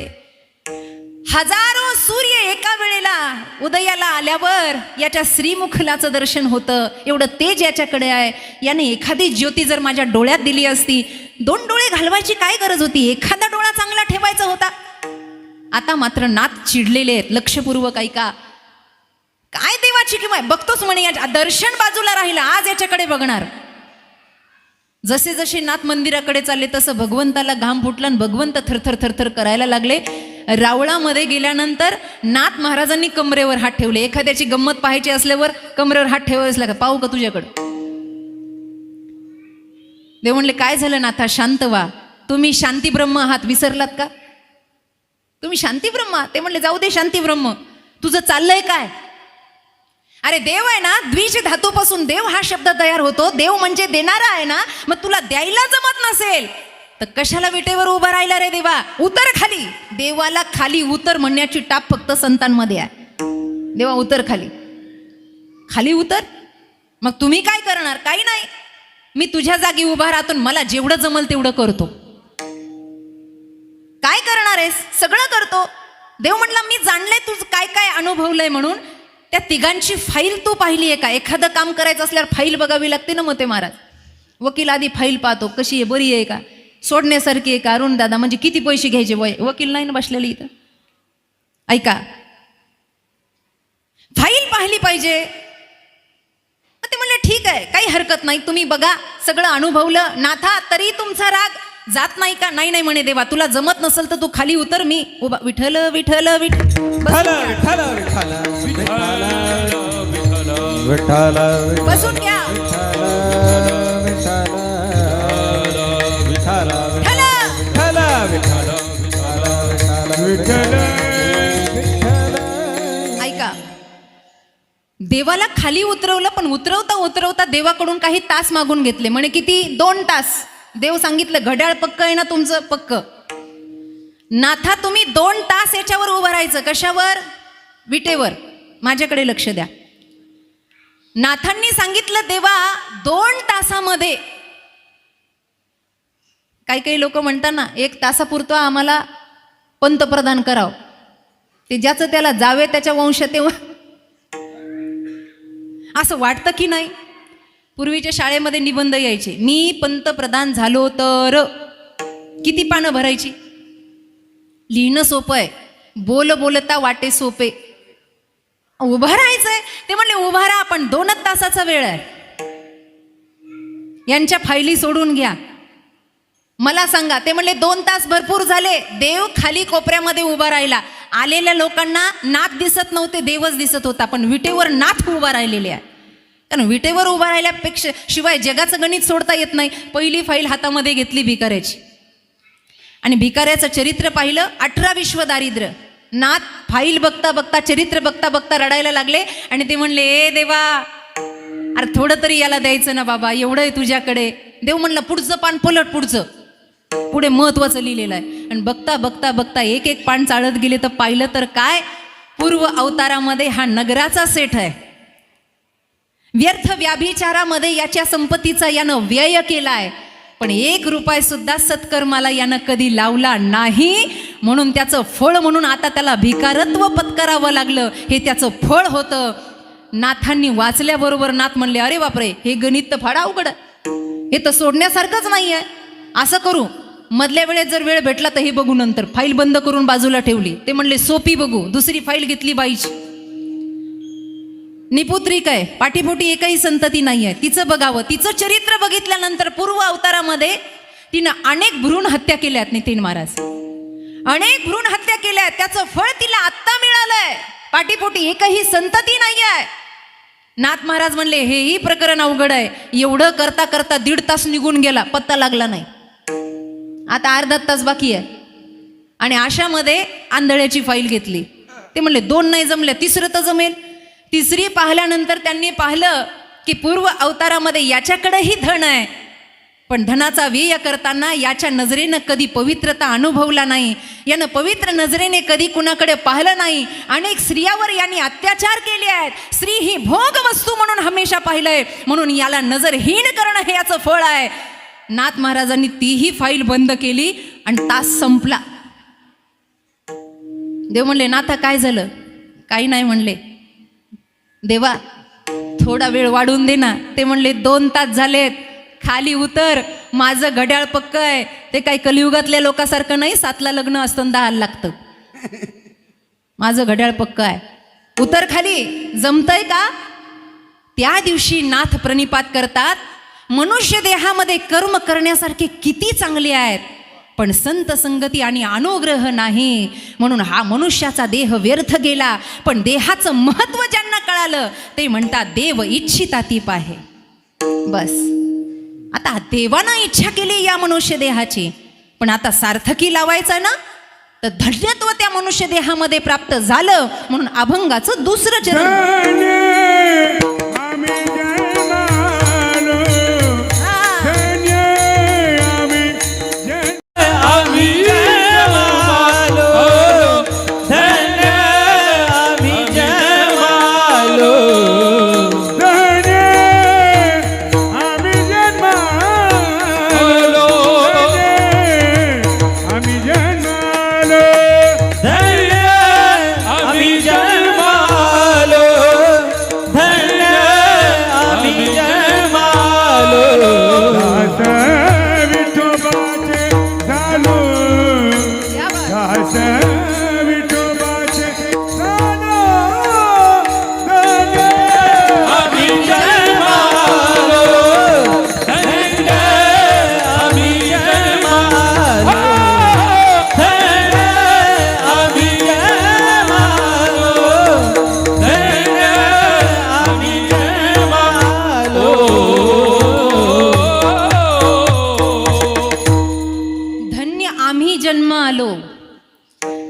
हजारो सूर्य एका वेळेला उदयाला आल्यावर याच्या श्रीमुखलाचं दर्शन होतं, एवढं तेज याच्याकडे आहे. याने एखादी ज्योती जर माझ्या डोळ्यात दिली असती, 2 डोळे घालवायची काय गरज होती, एखादा डोळा चांगला ठेवायचा होता. आता मात्र नाथ चिडलेले आहेत, लक्षपूर्वक ऐका. काय देवाची किंवा बघतोच म्हणे, या दर्शन बाजूला राहिलं, आज याच्याकडे बघणार. जसे जसे नाथ मंदिराकडे चालले तसं भगवंताला घाम फुटला आणि भगवंत थरथर थरथर करायला लागले. रावळामध्ये गेल्यानंतर नाथ महाराजांनी कमरेवर हात ठेवले. एखाद्याची गंमत पाहायची असल्यावर कमरेवर हात ठेवायच लागा, पाहू का तुझ्याकडं. देव म्हणले, काय झालं नाथा, शांत व्हा, तुम्ही शांती ब्रह्म आहात, विसरलात का? तुम्ही शांती ब्रह्म आहात. ते म्हणले, जाऊ दे शांती ब्रह्म, तुझं चाललंय काय? अरे देव आहे ना, द्विज धातूपासून देव हा शब्द तयार होतो, देव म्हणजे देणारा आहे ना, मग तुला द्यायला जमत नसेल तर कशाला विटेवर उभा राहिला रे देवा, उतर खाली. देवाला खाली उतर म्हणण्याची टाप फक्त संतांमध्ये आहे. देवा उतर खाली, खाली उतर. मग तुम्ही काय करणार? काही नाही, मी तुझ्या जागी उभा राहतो, मला जेवढं जमल तेवढं करतो. काय करणार आहेस? सगळं करतो. देव म्हटला, मी जाणले तू काय काय अनुभवलंय म्हणून. त्या तिघांची फाईल तू पाहिली आहे का? एखादं काम करायचं असल्यावर फाईल बघावी लागते ना. मग ते महाराज वकील आधी फाईल पाहतो, कशी आहे, बरी आहे का, सोडण्यासारखी आहे का, अरुण दादा म्हणजे किती पैसे घ्यायचे, वकील नाही ना बसलेले इथं. ऐका, फाईल पाहिली पाहिजे. ते म्हणले, ठीक आहे, काही हरकत नाही, तुम्ही बघा, सगळं अनुभवलं. नाथा तरी तुमचा राग जात नाही का? नाही नाही म्हणे देवा, तुला जमत नसेल तर तू खाली उतर, मी उभा. विठ्ठल विठ्ठल विठ्ठल विठ्ठल विठ्ठल बसून घ्या. ऐका, देवाला खाली उतरवलं, पण उतरवता उतरवता देवाकडून काही तास मागून घेतले. म्हणे किती? 2 तास. देव सांगितलं, घड्याळ पक्क आहे ना तुमचं? पक्क. नाथा तुम्ही 2 तास याच्यावर उभं राहायचं. कशावर? विटेवर. माझ्याकडे लक्ष द्या. नाथांनी सांगितलं, देवा 2 तासामध्ये. काही काही लोक म्हणतात ना, 1 तासापुरतं आम्हाला पंतप्रधान करावं. ते ज्याचं त्याला जावे त्याच्या वंश तेव्हा. असं वाटतं की नाही? पूर्वीच्या शाळेमध्ये निबंध यायचे, मी पंतप्रधान झालो तर. किती पानं भरायची? लिहिणं सोपं आहे, बोल बोलता वाटे सोपे. उभं राहायचंय. ते म्हणले, उभा राहा, पण 2 तासाचा वेळ आहे. यांच्या फायली सोडून घ्या. मला सांगा. ते म्हणले 2 तास भरपूर झाले. देव खाली कोपऱ्यामध्ये उभा राहिला. आलेल्या लोकांना नाथ दिसत नव्हते, देवच दिसत होता. पण विटेवर नाथ उभा राहिलेले आहे. कारण विटेवर उभा राहिल्यापेक्षा शिवाय जगाचं गणित सोडता येत नाही. पहिली फाईल हातामध्ये घेतली भिकाऱ्याची आणि भिकाऱ्याचं चरित्र पाहिलं. 18 विश्व दारिद्र्य. नाथ फाईल बघता बघता, चरित्र बघता बघता रडायला लागले आणि ते म्हणले, ए देवा, अरे थोडं तरी याला द्यायचं ना बाबा, एवढं आहे तुझ्याकडे. देव म्हणलं, पुढचं पान पलट, पुढचं. पुढे महत्वाचं लिहिलेलं आहे. आणि बघता बघता बघता एक एक पान चाळत गेले तर पाहिलं तर काय, पूर्व अवतारामध्ये हा नगराचा सेठ आहे. व्यर्थ व्याभिचारामध्ये याच्या संपत्तीचा यानं व्यय केलाय, पण 1 रुपया सुद्धा सत्कर्माला यानं कधी लावला नाही. म्हणून त्याचं फळ म्हणून आता त्याला भिकारत्व पत्करावं लागलं. हे त्याचं फळ होतं. नाथांनी वाचल्याबरोबर नाथ म्हणले, अरे बापरे, हे गणित तर फार अवघड आहे, हे तर सोडण्यासारखंच नाही आहे. असं करू, मधल्या वेळेत जर वेळ भेटला तर हे बघू नंतर. फाईल बंद करून बाजूला ठेवली. ते म्हणले, सोपी बघू. दुसरी फाईल घेतली बाईची. निपुत्रिक आहे, पाठीपोटी एकही संतती नाही आहे, तिचं बघावं. तिचं चरित्र बघितल्यानंतर पूर्व अवतारामध्ये तिनं अनेक भ्रूण हत्या केल्यात. नितीन महाराज, अनेक भ्रूण हत्या केल्यात. त्याचं फळ तिला आत्ता मिळालंय. पाठीपोटी एकही संतती नाही आहे. नाथ महाराज म्हणले, हेही प्रकरण अवघड आहे. एवढं करता करता 1.5 तास निघून गेला, पत्ता लागला नाही. आता अर्धा तास बाकी आहे. आणि अशामध्ये आंधळ्याची फाईल घेतली. ते म्हणले 2 नाही जमल्या, 3रं तर जमेल. 3री पाहिल्यानंतर त्यांनी पाहिलं की पूर्व अवतारामध्ये याच्याकडेही धन आहे, पण धनाचा व्यय करताना याच्या नजरेनं कधी पवित्रता अनुभवला नाही. यानं पवित्र नजरेने कधी कुणाकडे पाहिलं नाही. अनेक स्त्रियावर यांनी अत्याचार केले आहेत. स्त्री ही भोग वस्तू म्हणून हमेशा पाहिलंय, म्हणून याला नजरहीन करणं हे याचं फळ आहे. नाथ महाराजांनी तीही फाईल बंद केली आणि तास संपला. देव म्हणले, नाथा काय झालं? काही नाही म्हणले. देवा, थोडा वेळ वाढून दे ना. ते म्हणले, 2 तास झालेत, खाली उतर. माझं घड्याळ पक्क आहे. ते काही कलियुगातल्या लोकांसारखं नाही, 7ला लग्न असतं 10ला लागतं. माझं घड्याळ पक्क आहे, उतर खाली. जमतंय का? त्या दिवशी नाथ प्रणिपात करतात, मनुष्य देहामध्ये कर्म करण्यासारखे किती चांगले आहेत, पण संत संगती आणि अनुग्रह नाही, म्हणून हा मनुष्याचा देह व्यर्थ गेला. पण देहाचं महत्व ज्यांना कळालं ते म्हणतात, देव इच्छिता ती पाहे. बस, आता देवानं इच्छा केली या मनुष्य देहाची, पण आता सार्थकी लावायचं ना, तर धन्यत्व त्या मनुष्य देहामध्ये प्राप्त झालं. म्हणून अभंगाचं 2रं चरण.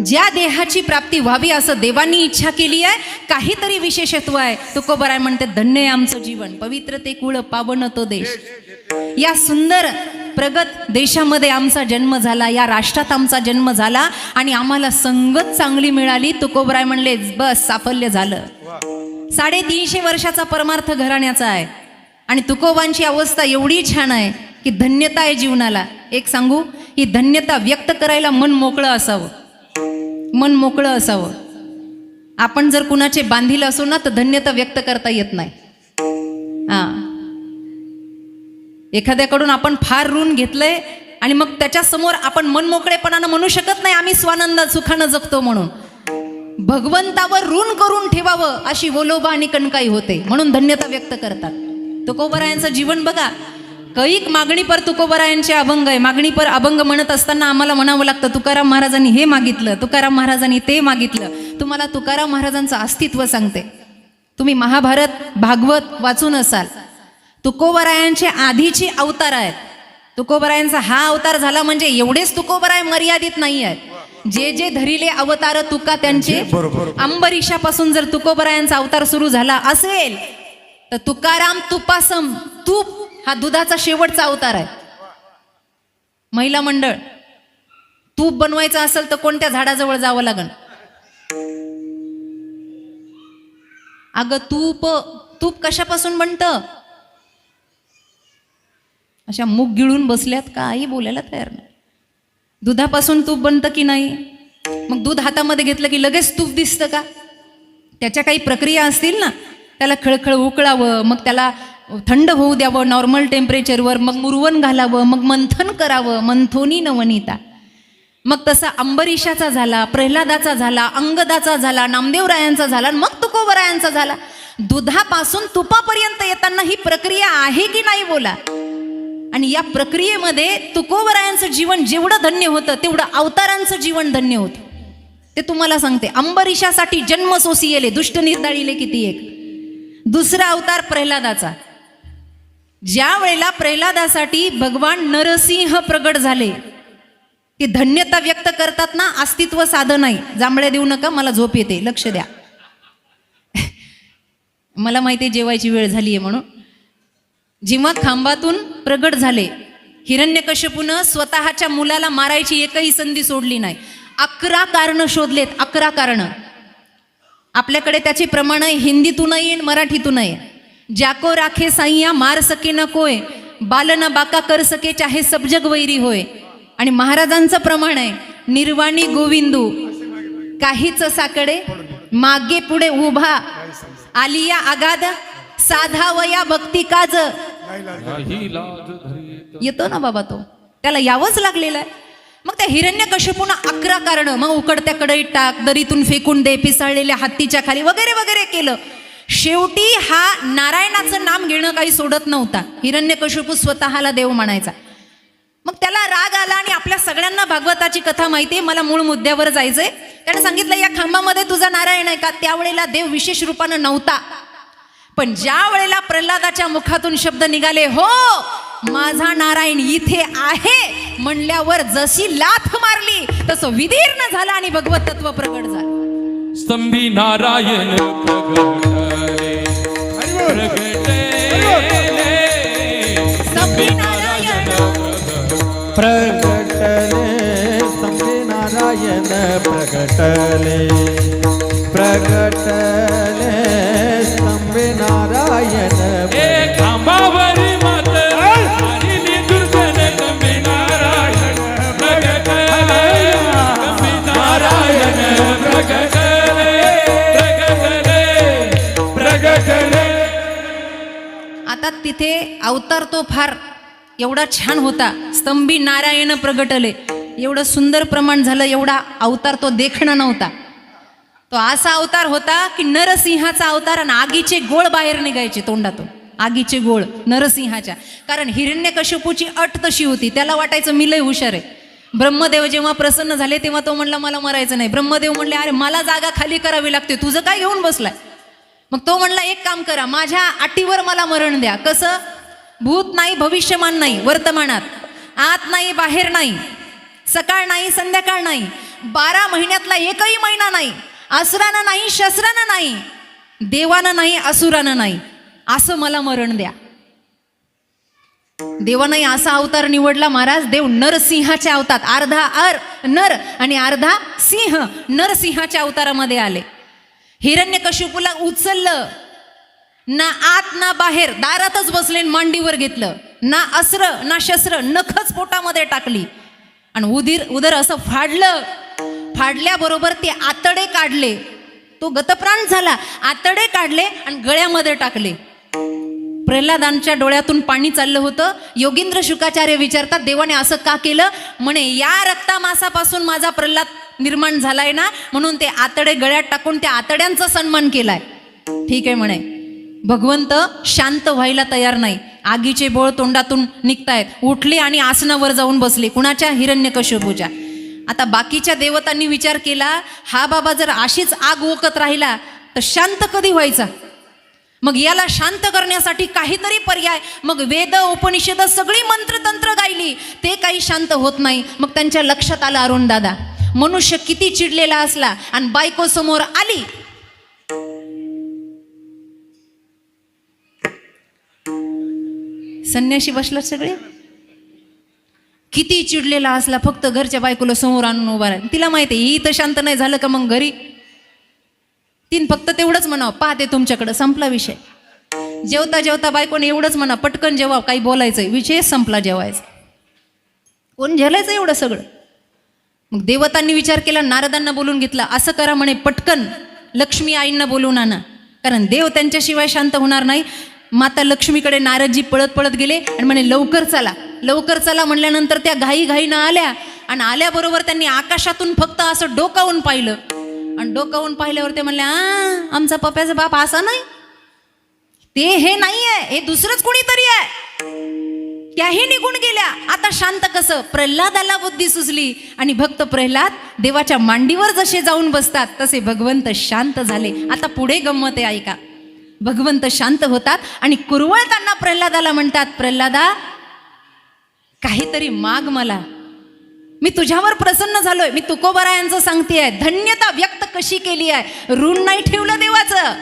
ज्या देहाची प्राप्ती व्हावी असं देवांनी इच्छा केली आहे, काहीतरी विशेषत्व आहे. तुकोबराय म्हणते, धन्य आहे आमचं जीवन, पवित्र ते कुळ, पावन तो देश. या सुंदर प्रगत देशामध्ये आमचा जन्म झाला, या राष्ट्रात आमचा जन्म झाला आणि आम्हाला संगत चांगली मिळाली. तुकोबराय म्हणले, बस साफल्य झालं. 350 वर्षाचा परमार्थ घराण्याचा आहे आणि तुकोबांची अवस्था एवढी छान आहे की धन्यता आहे जीवनाला. एक सांगू, ही धन्यता व्यक्त करायला मन मोकळं असावं, मन मोकळं असावं. आपण जर कुणाचे बांधील असो ना, तर धन्यता व्यक्त करता येत नाही. एखाद्याकडून आपण फार ऋण घेतलंय आणि मग त्याच्या समोर आपण मनमोकळेपणानं म्हणू शकत नाही आम्ही स्वानंदात सुखानं जगतो म्हणून. भगवंतावर ऋण करून ठेवावं अशी वोलोबा आणि कणकाई होते, म्हणून धन्यता व्यक्त करतात. तुकोबरायांचं जीवन बघा, कैक मागणी पर तुकोबरायांचे अभंग आहे. मागणी पर अभंग म्हणत असताना आम्हाला म्हणावं लागतं तुकाराम महाराजांनी हे मागितलं, तुकाराम महाराजांनी ते मागितलं. तुम्हाला तुकाराम महाराजांचं अस्तित्व सांगते. तुम्ही महाभारत भागवत वाचून असाल. तुकोबरायांचे आधीची अवतार आहेत. तुकोबरायांचा हा अवतार झाला म्हणजे एवढेच तुकोबराय मर्यादित नाही आहेत. जे जे धरिले अवतार तुका त्यांचे, अंबरीशापासून जर तुकोबरायांचा अवतार सुरू झाला असेल तर तुकाराम तुपासम, तूप हा दुधाचा शेवटचा अवतार आहे. महिला मंडळ, तूप बनवायचं असेल तर कोणत्या झाडाजवळ जावं लागेल? अगं तूप कशापासून बनतं? अशा मुख गिळून बसल्यात, काही बोलायला तयार नाही. दुधापासून तूप बनतं की नाही? मग दूध हातामध्ये घेतलं की लगेच तूप दिसतं का? त्याच्या काही प्रक्रिया असतील ना. त्याला खळखळ उकळावं, मग त्याला थंड होऊ द्यावं नॉर्मल टेम्परेचरवर, मग मुरवण घालावं, मग मंथन करावं, मंथोनी नवनीता. मग तसा अंबरीशाचा झाला, प्रल्हादाचा झाला, अंगदाचा झाला, नामदेवरायांचा झाला, मग तुकोबरायांचा झाला. दुधापासून तुपापर्यंत येताना ही प्रक्रिया आहे की नाही बोला. आणि या प्रक्रियेमध्ये तुकोबरायांचं जीवन जेवढं धन्य होतं तेवढं अवतारांचं जीवन धन्य होतं. ते तुम्हाला सांगते. अंबरीशासाठी जन्म सोसियेले, दुष्ट निर्दाळीले किती एक. दुसरा अवतार प्रल्हादाचा. ज्या वेळेला प्रल्हादासाठी भगवान नरसिंह प्रगट झाले, ते धन्यता व्यक्त करतात ना, अस्तित्व साधं नाही. जांभळे देऊ नका, मला झोप येते, लक्ष द्या. मला माहिती आहे जेवायची वेळ झाली आहे म्हणून. जेव्हा खांबातून प्रगट झाले, हिरण्यकश्यपूनं स्वतःच्या मुलाला मारायची एकही संधी सोडली नाही. 11 कारणं शोधलेत, 11 कारणं. आपल्याकडे त्याची प्रमाण हिंदीतूनही आणि मराठीतूनही. जाको राखे साईया मार सके न कोय, बाल न बाका कर सके चाहे सब जग वैरी होय. आणि महाराजांचं प्रमाण आहे निर्वाणी गोविंदू काहीच साकडे, मागे पुढे उभा आलिया आगाध, साधा वया भक्ती काज. येतो ना बाबा तो, त्याला यावंच लागलेलं आहे. मग त्या हिरण्यकश्यपूनं 11 कारणं, मग उकडत्या कढईत टाक, दरीतून फेकून दे, पिसाळलेल्या हत्तीच्या खाली वगैरे वगैरे केलं. शेवटी हा नारायणाचं नाम घेणं काही सोडत नव्हता. हिरण्यकश्यपू स्वतःला देव म्हणायचा. मग त्याला राग आला आणि आपल्या सगळ्यांना भागवताची कथा माहिती आहे, मला मूळ मुद्द्यावर जायचंय. त्याने सांगितलं या खांबामध्ये तुझा नारायण आहे का? त्यावेळेला देव विशेष रूपानं नव्हता. पण ज्या वेळेला प्रल्हादाच्या मुखातून शब्द निघाले, हो माझा नारायण इथे आहे म्हणल्यावर जशी लाथ मारली तसं विदीर्ण झाला आणि भगवत तत्व प्रगट झालं. स्तंभी नारायण प्रगटले, प्रगटले, स्तंभी नारायण प्रगटले, स्तंभे नारायण प्रगटले, प्रगटले, स्तंभे नारायण. ए खांबावरी मात हरिली दुर्जन स्तंभी नारायण प्रगटले, स्तंभी नारायण प्रगटले, प्रगटले, प्रगटले. आता तिथे अवतार तो फार एवढा छान होता. स्तंभी नारायण प्रगटले एवढं सुंदर प्रमाण झालं. एवढा अवतार तो देखणं नव्हता. तो असा अवतार होता की नरसिंहाचा अवतार. आणि आगीचे गोळ बाहेर निघायचे तोंडातून, आगीचे गोळ नरसिंहाच्या. कारण हिरण्यकश्यपूची अट तशी होती. त्याला वाटायचं मी लय हुशार आहे. ब्रह्मदेव जेव्हा प्रसन्न झाले तेव्हा तो म्हणला मला मरायचं नाही. ब्रह्मदेव म्हणले अरे मला जागा खाली करावी लागते, तुझं काय घेऊन बसलाय? मग तो म्हणला एक काम करा, माझ्या अटीवर मला मरण द्या. कसं? भूत नाही, भविष्यमान नाही, वर्तमानात, आत नाही बाहेर नाही, सकाळ नाही संध्याकाळ नाही, 12 महिन्यातला एकही महिना नाही, असुरानं नाही शस्त्रानं नाही, देवानं नाही असुरानं नाही, असं मला मरण द्या. देवानं असा अवतार निवडला महाराज. देव नरसिंहाच्या अवतार, अर्धा नर आणि अर्धा सिंह, नरसिंहाच्या अवतारामध्ये आले. हिरण्यकश्यपूला उचललं, ना आत ना बाहेर, दारातच बसले, मांडीवर घेतलं. ना अस्त्र ना शस्त्र, नखच पोटामध्ये टाकली आणि उदर असं फाडलं. फाडल्याबरोबर ते आतडे काढले. तो गतप्राण झाला. आतडे काढले आणि गळ्यामध्ये टाकले. प्रल्हादांच्या डोळ्यातून पाणी चाललं होतं. योगींद्र शुकाचार्य विचारतात देवाने असं का केलं? म्हणे या रक्तामासापासून माझा प्रल्हाद निर्माण झालाय ना, म्हणून ते आतडे गळ्यात टाकून त्या आतड्यांचा सन्मान केलाय. ठीक आहे म्हणे. भगवंत शांत व्हायला तयार नाही. आगीचे बोळ तोंडातून निघतायत. उठले आणि आसनावर जाऊन बसले. कुणाच्या? हिरण्यकश्यपूच्या. आता बाकीच्या देवतांनी विचार केला, हा बाबा जर अशीच आग ओकत राहिला तर शांत कधी व्हायचा? मग याला शांत करण्यासाठी काहीतरी पर्याय. मग वेद उपनिषद सगळी मंत्रतंत्र गायली, ते काही शांत होत नाही. मग त्यांच्या लक्षात आलं, अरुण दादा मनुष्य किती चिडलेला असला आणि बायको समोर आली, संन्याशी बसला सगळे. किती चिडलेला असला, फक्त घरच्या बायकोला समोर आणून उभा राहिला. तिला माहिती आहे ही तर शांत नाही झालं का मग घरी तीन फक्त तेवढंच म्हणावं, पाहते तुमच्याकडं, संपला विषय. जेवता जेवता बायकोने एवढंच म्हणा, पटकन जेवा, काही बोलायचंय, विषय संपला जेवायचा. कोण झेलायचं एवढं सगळं? मग देवतांनी विचार केला, नारदांना बोलून घेतला, असं करा म्हणे, पटकन लक्ष्मी आईंना बोलून आणा, कारण देव त्यांच्याशिवाय शांत होणार नाही. माता लक्ष्मीकडे नारदजी पळत पळत गेले आणि म्हणे लवकर चला, लवकर चला. म्हणल्यानंतर त्या घाई घाईनं आल्या आणि आल्याबरोबर त्यांनी आकाशातून फक्त असं डोकावून पाहिलं. आणि डोकावून पाहिल्यावर ते म्हणले, आमचा पप्याचा बाप असा नाही, ते हे नाही आहे, हे दुसरंच कुणीतरी आहे. त्याही निघून गेल्या. आता शांत कसं? प्रल्हादाला बुद्धी सुचली आणि भक्त प्रल्हाद देवाच्या मांडीवर जसे जाऊन बसतात तसे भगवंत शांत झाले. आता पुढे गंमत आहे, ऐका. भगवंत शांत होतात आणि कुरवळताना प्रल्हादाला म्हणतात, प्रल्हादा काहीतरी माग मला, मी तुझ्यावर प्रसन्न झालोय. मी तुकोबारायांचं सांगतेय, धन्यता व्यक्त कशी केली आहे, ऋण नाही ठेवलं देवाचं.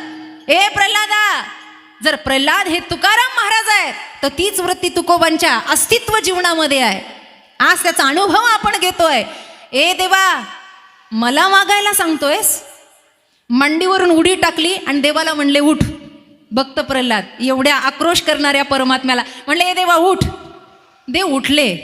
ए प्रल्हादा, जर प्रल्हाद हे तुकाराम महाराज आहेत तर तीच वृत्ती तुकोबांच्या अस्तित्व जीवनामध्ये आहे. आज त्याचा अनुभव आपण घेतोय. ए देवा, मला मागायला सांगतोयस? मांडीवरून उडी टाकली आणि देवाला म्हणले उठ. भक्त प्रल्हाद एवढ्या आक्रोश करणाऱ्या परमात्म्याला म्हणले, ए देवा उठ. देव उठले.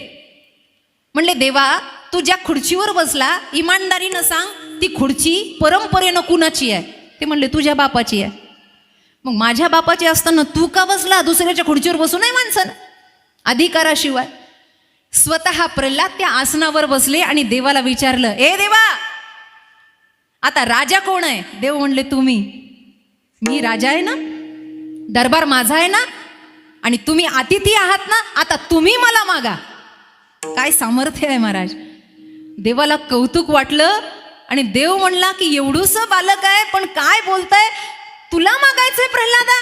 म्हणले, देवा तू ज्या खुर्चीवर बसला, इमानदारीनं सांग, ती खुर्ची परंपरेनं कुणाची आहे? ते म्हणले, तुझ्या बापाची आहे. मग माझ्या बापाची असताना तू का बसला? दुसऱ्याच्या खुर्चीवर बसू नये माणसानं अधिकाराशिवाय. स्वतः प्रल्हाद त्या आसनावर बसले आणि देवाला विचारलं, ए देवा, आता राजा कोण आहे? देव म्हणले, तुम्ही. मी राजा आहे ना, दरबार माझा आहे ना, आणि तुम्ही अतिथी आहात ना, आता तुम्ही मला मागा. काय सामर्थ्य आहे महाराज. देवाला कौतुक वाटलं आणि देव म्हणला की एवढूसं बालक आहे पण काय बोलताय, तुला मागायचंय प्रल्हादा?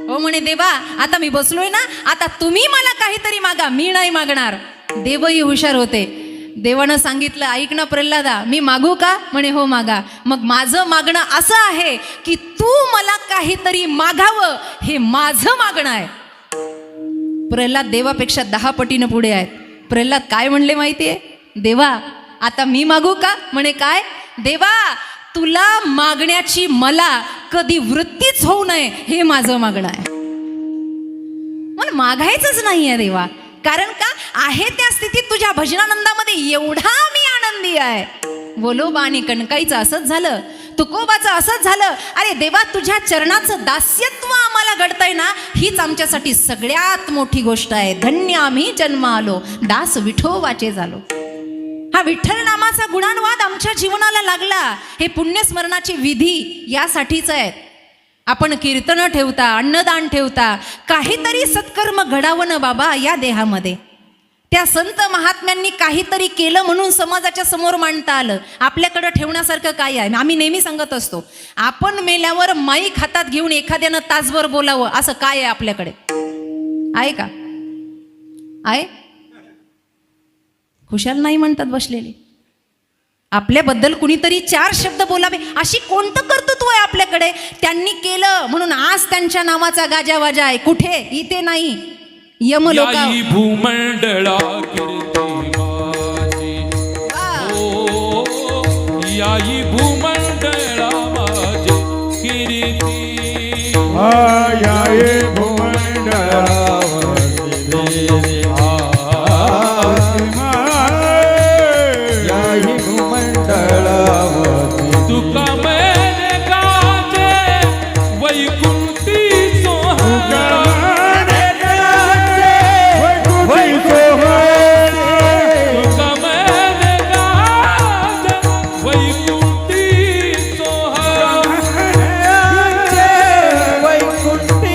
हो म्हणे, देवा आता मी बसलोय ना, आता तुम्ही मला काहीतरी मागा, मी नाही मागणार. देवही हुशार होते. देवानं सांगितलं, ऐक ना प्रल्हादा, मी मागू का? म्हणे, हो मागा. मग माझं मागणं असं आहे की तू मला काहीतरी मागावं, हे माझं मागणं आहे. प्रल्हाद देवापेक्षा 10 पटीनं पुढे आहेत. प्रल्हाद काय म्हणले माहितीये? देवा आता मी मागू का? म्हणे, काय? देवा तुला मागण्याची मला कधी वृत्तीच होऊ नये, हे माझं मागणं आहे. मला मागायचंच नाहीये देवा, कारण का आहे त्या स्थितीत तुझ्या भजनानंदामध्ये एवढा मी आनंदी आहे. बोलोबा आणि कणकाईचं असंच झालं, तुकोबाचं असंच झालं. अरे देवा, तुझ्या चरणाचं दास्यत्व आम्हाला घडतंय ना, हीच आमच्यासाठी सगळ्यात मोठी गोष्ट आहे. धन्य आम्ही जन्म आलो, दास विठोबाचे झालो. हा विठ्ठल नामाचा गुणानुवाद आमच्या जीवनाला लागला. हे पुण्यस्मरणाची विधी यासाठीच आहेत. आपण कीर्तन ठेवता, अन्नदान ठेवता, काहीतरी सत्कर्म घडावं ना बाबा या देहामध्ये. त्या संत महात्म्यांनी काहीतरी केलं म्हणून समाजाच्या समोर मांडता आलं. आपल्याकडं ठेवण्यासारखं काय आहे? आम्ही नेहमी सांगत असतो, आपण मेल्यावर माईक हातात घेऊन एखाद्यानं तासभर बोलावं असं काय आहे आपल्याकडे? आहे का? आहे? खुशाल नाही म्हणतात बसलेले. आपल्याबद्दल कुणीतरी 4 शब्द बोलावे अशी कोणतं कर्तृत्व आहे आपल्याकडे? त्यांनी केलं म्हणून आज त्यांच्या नावाचा गाजावाजा आहे. कुठे? इथे नाही, यमलोका. याई भूमंडळा कीर्ती माझी, ओ याई भूमंडळा माझी कीर्ती. आये भुवंडळावरी देवी याही भूमंडळावरी तुका मैने गाजे वैकुंठी सोहळा. तुका मैने गाजे वैकुंठी सोहळा. वैकुंठी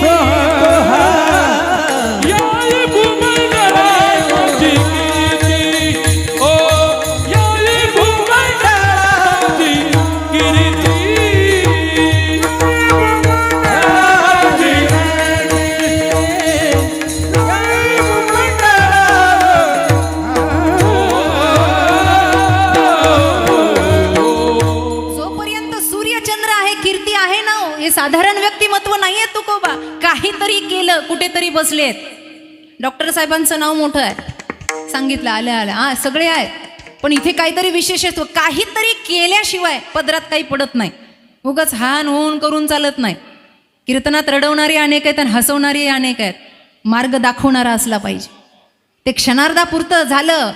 काहीतरी केलं, कुठेतरी बसलेत. डॉक्टर साहेबांचं नाव मोठं आहे, सांगितलं आल्या आल्या हा सगळे आहेत, पण इथे काहीतरी विशेषत्व, काहीतरी केल्याशिवाय पदरात काही पडत नाही. उगाच हान होऊन करून चालत नाही. कीर्तनात रडवणारी अनेक आहेत आणि हसवणारी अनेक आहेत. मार्ग दाखवणारा असला पाहिजे. ते क्षणार्धापुरतं झालं,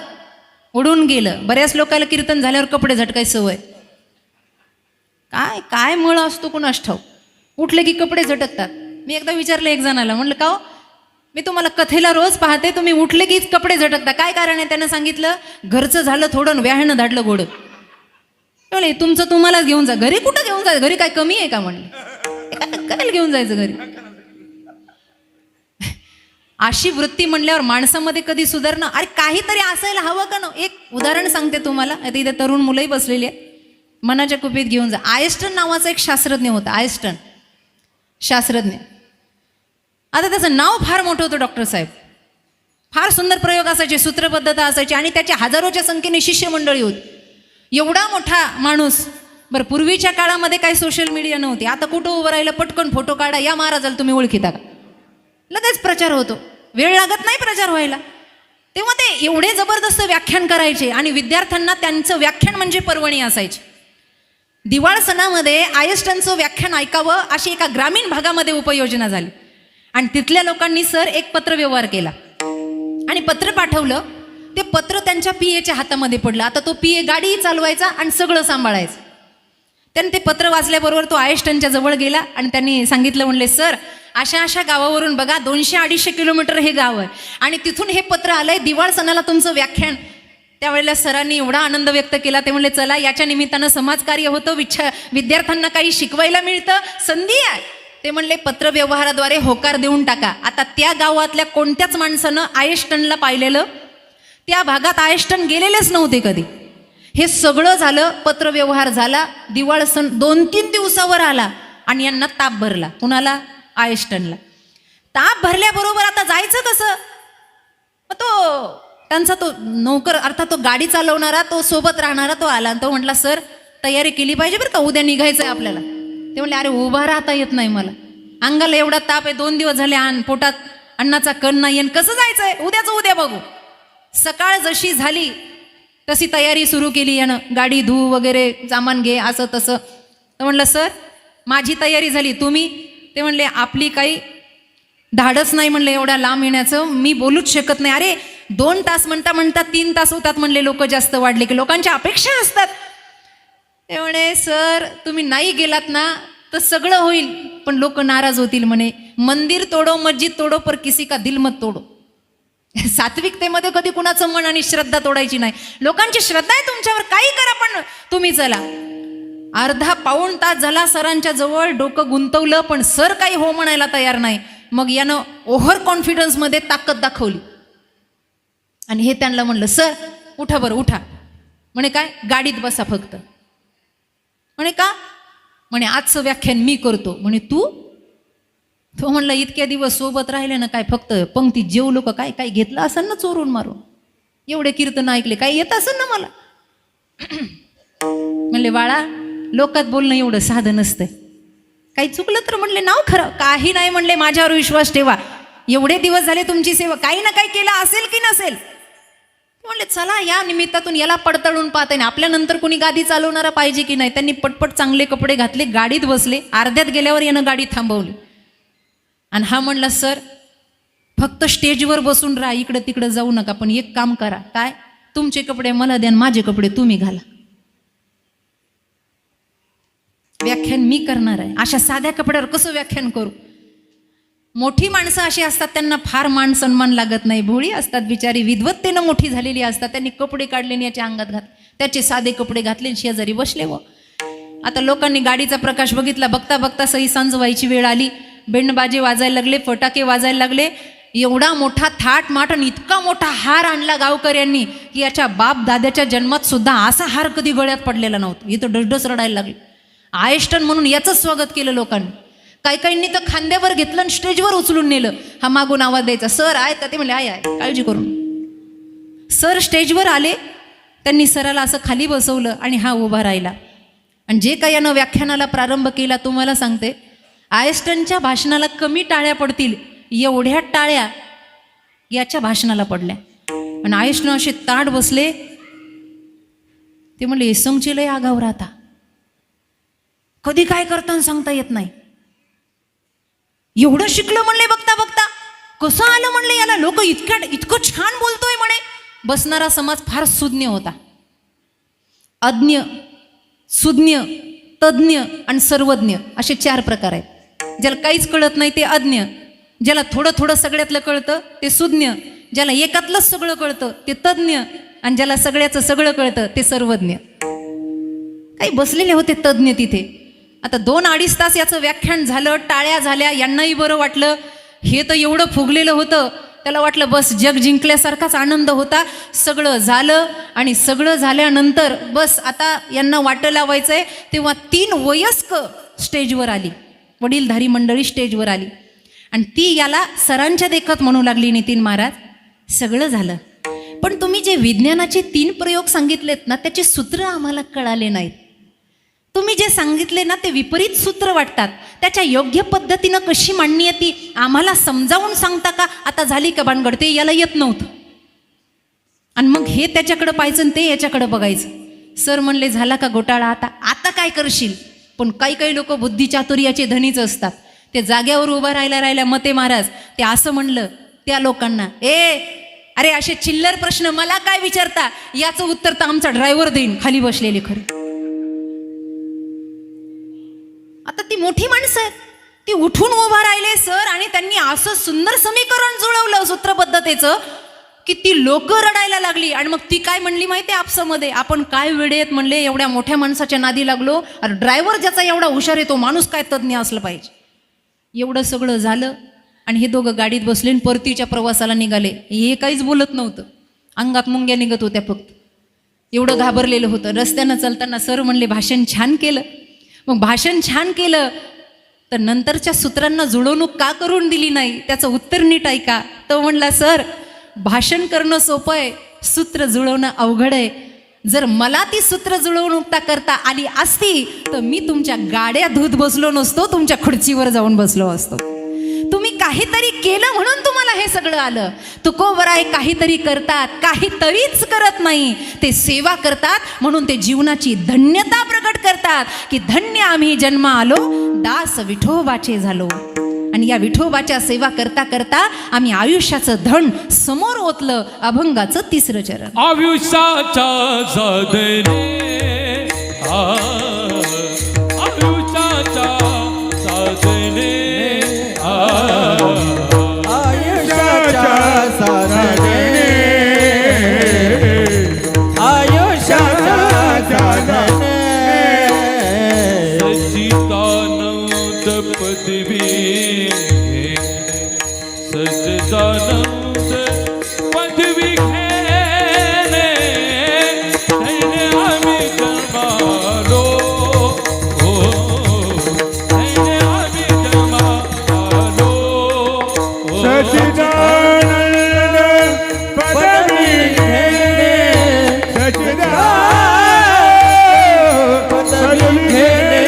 उडून गेलं. बऱ्याच लोकांना कीर्तन झाल्यावर कपडे झटकायची सवय. काय काय मळ असतो कुणास ठाऊक, उठले की कपडे झटकतात. मी एकदा विचारलं एक जणाला, म्हणलं का हो, मी तुम्हाला कथेला रोज पाहते, तुम्ही उठले की कपडे झटकता, काय कारण आहे? त्यानं सांगितलं, घरचं झालं थोडं, व्याहानं धाडलं घोडं. म्हणले तुमचं तुम्हालाच घेऊन जा. घरी कुठं घेऊन जायचं? घरी काय कमी आहे का? म्हणलं काय घेऊन जायचं घरी? अशी वृत्ती म्हणल्यावर माणसामध्ये कधी सुधारणा, अरे काहीतरी असायला हवं का? एक उदाहरण सांगते तुम्हाला. आता इथे तरुण मुलंही बसलेली आहेत. मनाच्या कुपीत घेऊन जा. आयस्टन नावाचा एक शास्त्रज्ञ होता. आयस्टन शास्त्रज्ञ. आता त्याचं नाव फार मोठं होतं. डॉक्टर साहेब फार सुंदर प्रयोग असायचे, सूत्रबद्धता असायची आणि त्याच्या हजारोच्या संख्येने शिष्यमंडळी होती. एवढा मोठा माणूस. बरं, पूर्वीच्या काळामध्ये काही सोशल मीडिया नव्हती. आता कुठं उभं राहिलं, पटकन फोटो काढा, या महाराजाला तुम्ही ओळखीता का, लगेच प्रचार होतो. वेळ लागत नाही प्रचार व्हायला. तेव्हा ते एवढे जबरदस्त व्याख्यान करायचे आणि विद्यार्थ्यांना त्यांचं व्याख्यान म्हणजे पर्वणी असायची. दिवाळ सणामध्ये आयस्टनचं व्याख्यान ऐकावं अशी एका ग्रामीण भागामध्ये उपाययोजना झाली आणि तिथल्या लोकांनी सर एक पत्रव्यवहार केला आणि पत्र पाठवलं. ते पत्र त्यांच्या PAच्या हातामध्ये पडलं. आता तो PA गाडीही चालवायचा आणि सगळं सांभाळायचं. त्याने ते पत्र वाचल्याबरोबर तो आयस्टनच्या जवळ गेला आणि त्यांनी सांगितलं, म्हणले सर अशा अशा गावावरून बघा, 200-250 किलोमीटर हे गाव आहे आणि तिथून हे पत्र आलंय, दिवाळ सणाला तुमचं व्याख्यान. त्यावेळेला सरांनी एवढा आनंद व्यक्त केला. ते म्हणले चला याच्या निमित्तानं समाजकार्य होतं, विद्यार्थ्यांना काही शिकवायला मिळतं, संधी आहे. ते म्हणले पत्रव्यवहाराद्वारे होकार देऊन टाका. आता त्या गावातल्या कोणत्याच माणसानं आयस्टनला पाहिलेलं, त्या भागात आयस्टन गेलेलेच नव्हते कधी. हे सगळं झालं, पत्रव्यवहार झाला, दिवाळ सण 2-3 दिवसावर आला आणि यांना ताप भरला. कुणाला? आयस्टनला. ताप भरल्याबरोबर आता जायचं कसं? तो त्यांचा तो नोकर, अर्थात तो गाडी चालवणारा, तो सोबत राहणारा, तो आला. तो म्हटला सर तयारी केली पाहिजे बरं का, उद्या निघायचं आहे आपल्याला. ते म्हणले अरे उभा राहता येत नाही मला, अंगाला एवढा ताप आहे, 2 दिवस झाले पोटात अन्नाचा कण नाही, आणि कसं जायचंय? उद्याचं उद्या बघू. सकाळ जशी झाली तशी तयारी सुरू केली यानं, गाडी धू वगैरे, सामान घे, असं तसं. तर म्हणलं सर माझी तयारी झाली, तुम्ही? ते म्हणले आपली काही धाडच नाही म्हणले एवढ्या लांब येण्याचं, मी बोलूच शकत नाही. अरे 2 तास म्हणता म्हणता 3 तास होतात म्हणले, लोक जास्त वाढले की लोकांच्या अपेक्षा असतात. ते म्हणे सर तुम्ही नाही गेलात ना तर सगळं होईल, पण लोक नाराज होतील म्हणे. मंदिर तोडो, मस्जिद तोडो, पर किसी का दिल मत तोडो. सात्विकतेमध्ये कधी कुणाचं मन आणि श्रद्धा तोडायची नाही. लोकांची श्रद्धा आहे तुमच्यावर, काही करा पण तुम्ही चला. अर्धा-पाऊण तास झाला सरांच्या जवळ, डोकं गुंतवलं, पण सर काही हो म्हणायला तयार नाही. मग यानं ओव्हर कॉन्फिडन्समध्ये ताकद दाखवली आणि हे त्यांना म्हणलं सर उठा बरं उठा. म्हणे काय? गाडीत बसा फक्त. म्हणे का? म्हणे आजचं व्याख्यान मी करतो. म्हणे तू? तो म्हणला इतक्या दिवस सोबत राहिले ना, काय फक्त पंक्ती जेवलो का काय? काय घेतलं असेल ना चोरून मारून, एवढे कीर्तन ऐकले, काय येत असेल ना मला. म्हणले बाळा लोकात बोलणं एवढं साधं नसतंय, काही चुकलं तर म्हणले नाव खरं, काही नाही म्हणले, माझ्यावर विश्वास ठेवा, एवढे दिवस झाले तुमची सेवा, काही ना काही केलं असेल की नसेल. म्हणले चला या निमित्तातून याला पडताळून पाहता ना, आपल्यानंतर कोणी गादी चालवणारा पाहिजे की नाही. त्यांनी पटपट चांगले कपडे घातले, गाडीत बसले. अर्ध्यात गेल्यावर यानं गाडी थांबवली आणि हा म्हणला सर फक्त स्टेजवर बसून राहा, इकडं तिकडं जाऊ नका, पण एक काम करा. काय? तुमचे कपडे मला द्या, माझे कपडे तुम्ही घाला. व्याख्यान मी करणार आहे. अशा साध्या कपड्यावर कसं व्याख्यान करू? मोठी माणसं अशी असतात त्यांना फार मान सन्मान लागत नाही, भोळी असतात बिचारी, विद्वत्तेनं मोठी झालेली असतात. त्यांनी कपडे काढले आणि याच्या अंगात त्याचे साधे कपडे घातले, शेजारी बसले. व आता लोकांनी गाडीचा प्रकाश बघितला, बघता बघता सही सांज व्हायची वेळ आली. बेंडबाजे वाजायला लागले, फटाके वाजायला लागले. एवढा मोठा थाट माट आणि इतका मोठा हार आणला गावकऱ्यांनी की याच्या बाप दाद्याच्या जन्मात सुद्धा असा हार कधी गळ्यात पडलेला नव्हता. इथं डसडस रडायला लागले. आयस्टन म्हणून याचंच स्वागत केलं लोकांनी. काही काहींनी तर खांद्यावर घेतलं आणि स्टेजवर उचलून नेलं. हा मागून आवाज द्यायचा, सर आहेत का? ते म्हणले आहे आहे, काळजी करून. सर स्टेजवर आले, त्यांनी सराला असं खाली बसवलं आणि हा उभा राहिला. आणि जे काही यानं व्याख्यानाला प्रारंभ केला तुम्हाला सांगते, आयस्टनच्या भाषणाला कमी टाळ्या पडतील एवढ्या टाळ्या याच्या भाषणाला पडल्या. आणि आयस्टन असे ताट बसले. ते म्हणले येसंगचे लय आगाव राहता, कधी काय करताना सांगता येत नाही. एवढं शिकलं म्हणले बघता बघता, कसं आलं म्हणले याला, लोक इतकं छान बोलतोय म्हणे. बसणारा समाज फार सुज्ञ होता. अज्ञ, सुज्ञ, तज्ञ आणि सर्वज्ञ असे 4 प्रकार आहेत. ज्याला काहीच कळत नाही ते अज्ञ, ज्याला थोडं थोडं सगळ्यातलं कळतं ते सुज्ञ, ज्याला एकातलंच सगळं कळतं ते तज्ञ, आणि ज्याला सगळ्याचं सगळं कळतं ते सर्वज्ञ. काही बसलेले होते तज्ञ तिथे. आता 2-2.5 तास याचं व्याख्यान झालं, टाळ्या झाल्या, यांनाही बरं वाटलं. हे तर एवढं फुगलेलं होतं, त्याला वाटलं बस जग जिंकल्यासारखाच आनंद होता. सगळं झालं आणि सगळं झाल्यानंतर बस आता यांना वाटं लावायचंय, तेव्हा 3 वयस्क स्टेजवर आली, वडीलधारी मंडळी स्टेजवर आली. आणि ती याला सरांच्या देखत म्हणू लागली, नितीन महाराज सगळं झालं, पण तुम्ही जे विज्ञानाचे 3 प्रयोग सांगितलेत ना त्याचे सूत्र आम्हाला कळाले नाहीत. तुम्ही जे सांगितले ना ते विपरीत सूत्र वाटतात. त्याच्या योग्य पद्धतीनं कशी मांडणी आहे ती आम्हाला समजावून सांगता का? आता झाली का भानगड? ते याला येत नव्हतं. आणि मग हे त्याच्याकडं पाहायचं आणि ते याच्याकडं बघायचं. सर म्हणले झाला का घोटाळा? आता काय करशील? पण काही लोक बुद्धिचातुर्याचे धनीच असतात. ते जाग्यावर उभा राहिल्या मते महाराज ते असं म्हणलं त्या लोकांना, अरे असे चिल्लर प्रश्न मला काय विचारता, याचं उत्तर तर आमचा ड्रायव्हर देईन. खाली बसलेले खरं. आता ती मोठी माणसं आहेत, ती उठून उभा राहिले सर, आणि त्यांनी असं सुंदर समीकरण जुळवलं सूत्रबद्धतेचं की ती लोक रडायला लागली. आणि मग ती काय म्हणली माहिती आहे आपसामध्ये, आपण काय वेडे आहेत म्हणले, एवढ्या मोठ्या माणसाच्या नादी लागलो. अरे ड्रायव्हर ज्याचा एवढा हुशार आहे तो माणूस काय तज्ञ असलं पाहिजे. एवढं सगळं झालं आणि हे दोघं गाडीत बसले आणि परतीच्या प्रवासाला निघाले. हे काहीच बोलत नव्हतं, अंगात मुंग्या निघत होत्या फक्त. एवढं घाबरलेलं होतं. रस्त्यानं चालताना सर म्हणले भाषण छान केलं. मग भाषण छान केलं तर नंतरच्या सूत्रांना जुळवणूक का करून दिली नाही, त्याचं उत्तर नीट ऐका. तो म्हणला सर भाषण करणं सोपं आहे, सूत्र जुळवणं अवघड आहे. जर मला ती सूत्र जुळवणूक करता आली असती तर मी तुमच्या गाड्या धुत बसलो नसतो, तुमच्या खुर्चीवर जाऊन बसलो असतो. तुम्ही काहीतरी केलं म्हणून तुम्हाला हे सगळं आलं. तुकोबराय काहीतरी करतात, काहीतरीच करत नाही, ते सेवा करतात म्हणून ते जीवनाची धन्यता प्रकट करतात की धन्य आम्ही जन्म आलो, दास विठोबाचे झालो. आणि या विठोबाच्या सेवा करता करता आम्ही आयुष्याचं धन समोर ओतलं. अभंगाचं 3रं चरण. आयुष्याच्या साधने आयुष्याच्या साधने आयुष्याच्या साधने आयुष्याच्या साधने सच्चिदानंद पदवी सच्चिदानंद पदवी घेणे धन्य आम्ही जन्मालो, धन्य आम्ही जन्मालो. सच्चिदानंद पदवी घेणे, सच्चिदानंद पदवी घेणे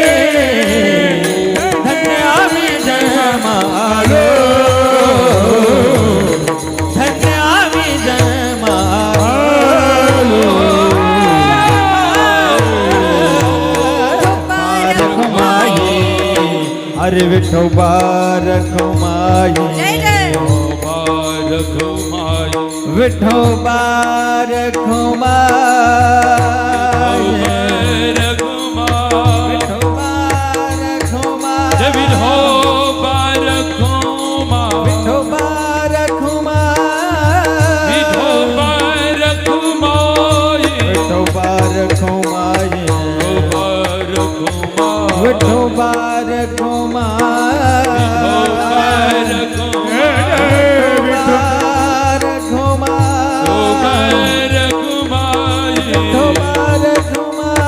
धन्य आम्ही जन्म आलो, धन्य आम्ही जन्म आलो. रखुमाई अरे विठोबा रखुमाई, विठोबा रखुमाई, विठोबा रखुमाई, विठोबा रखुमाई, विठोबा रखुमाई, विठोबा रखुमाई, विठोबा रखुमाई.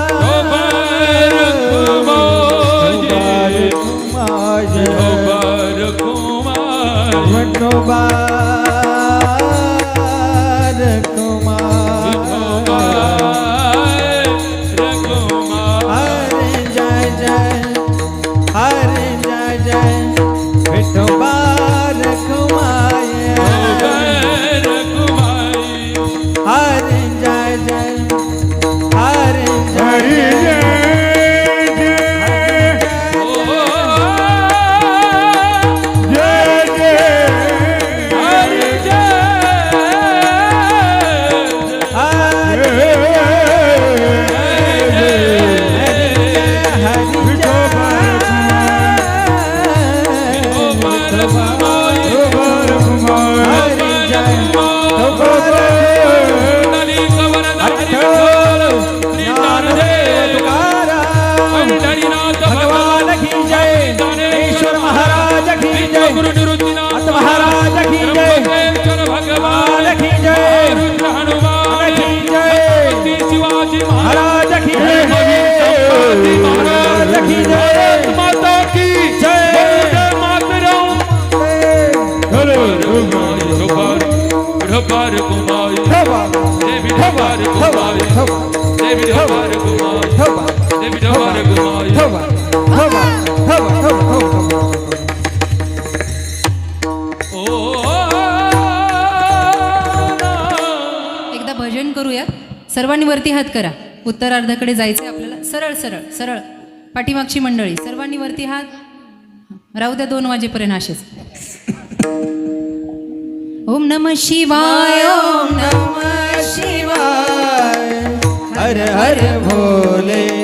विठोबार घुमाई विठोबा जय विठोबार घुमाई जय विठोबार घुमाई जय विठोबार घुमाई विठोबा विठोबा विठोबा एकदा भजन करूया. सर्वांनी वरती हात करा. उत्तरार्धाकडे जायचं आपल्याला. सरळ सरळ सरळ. पाठीमागची मंडळी सर्वांनी वरती हात. राहू द्या 2 वाजेपर्यंत असेच. ओम नमः शिवाय ओम नमः शिवाय हर हर भोले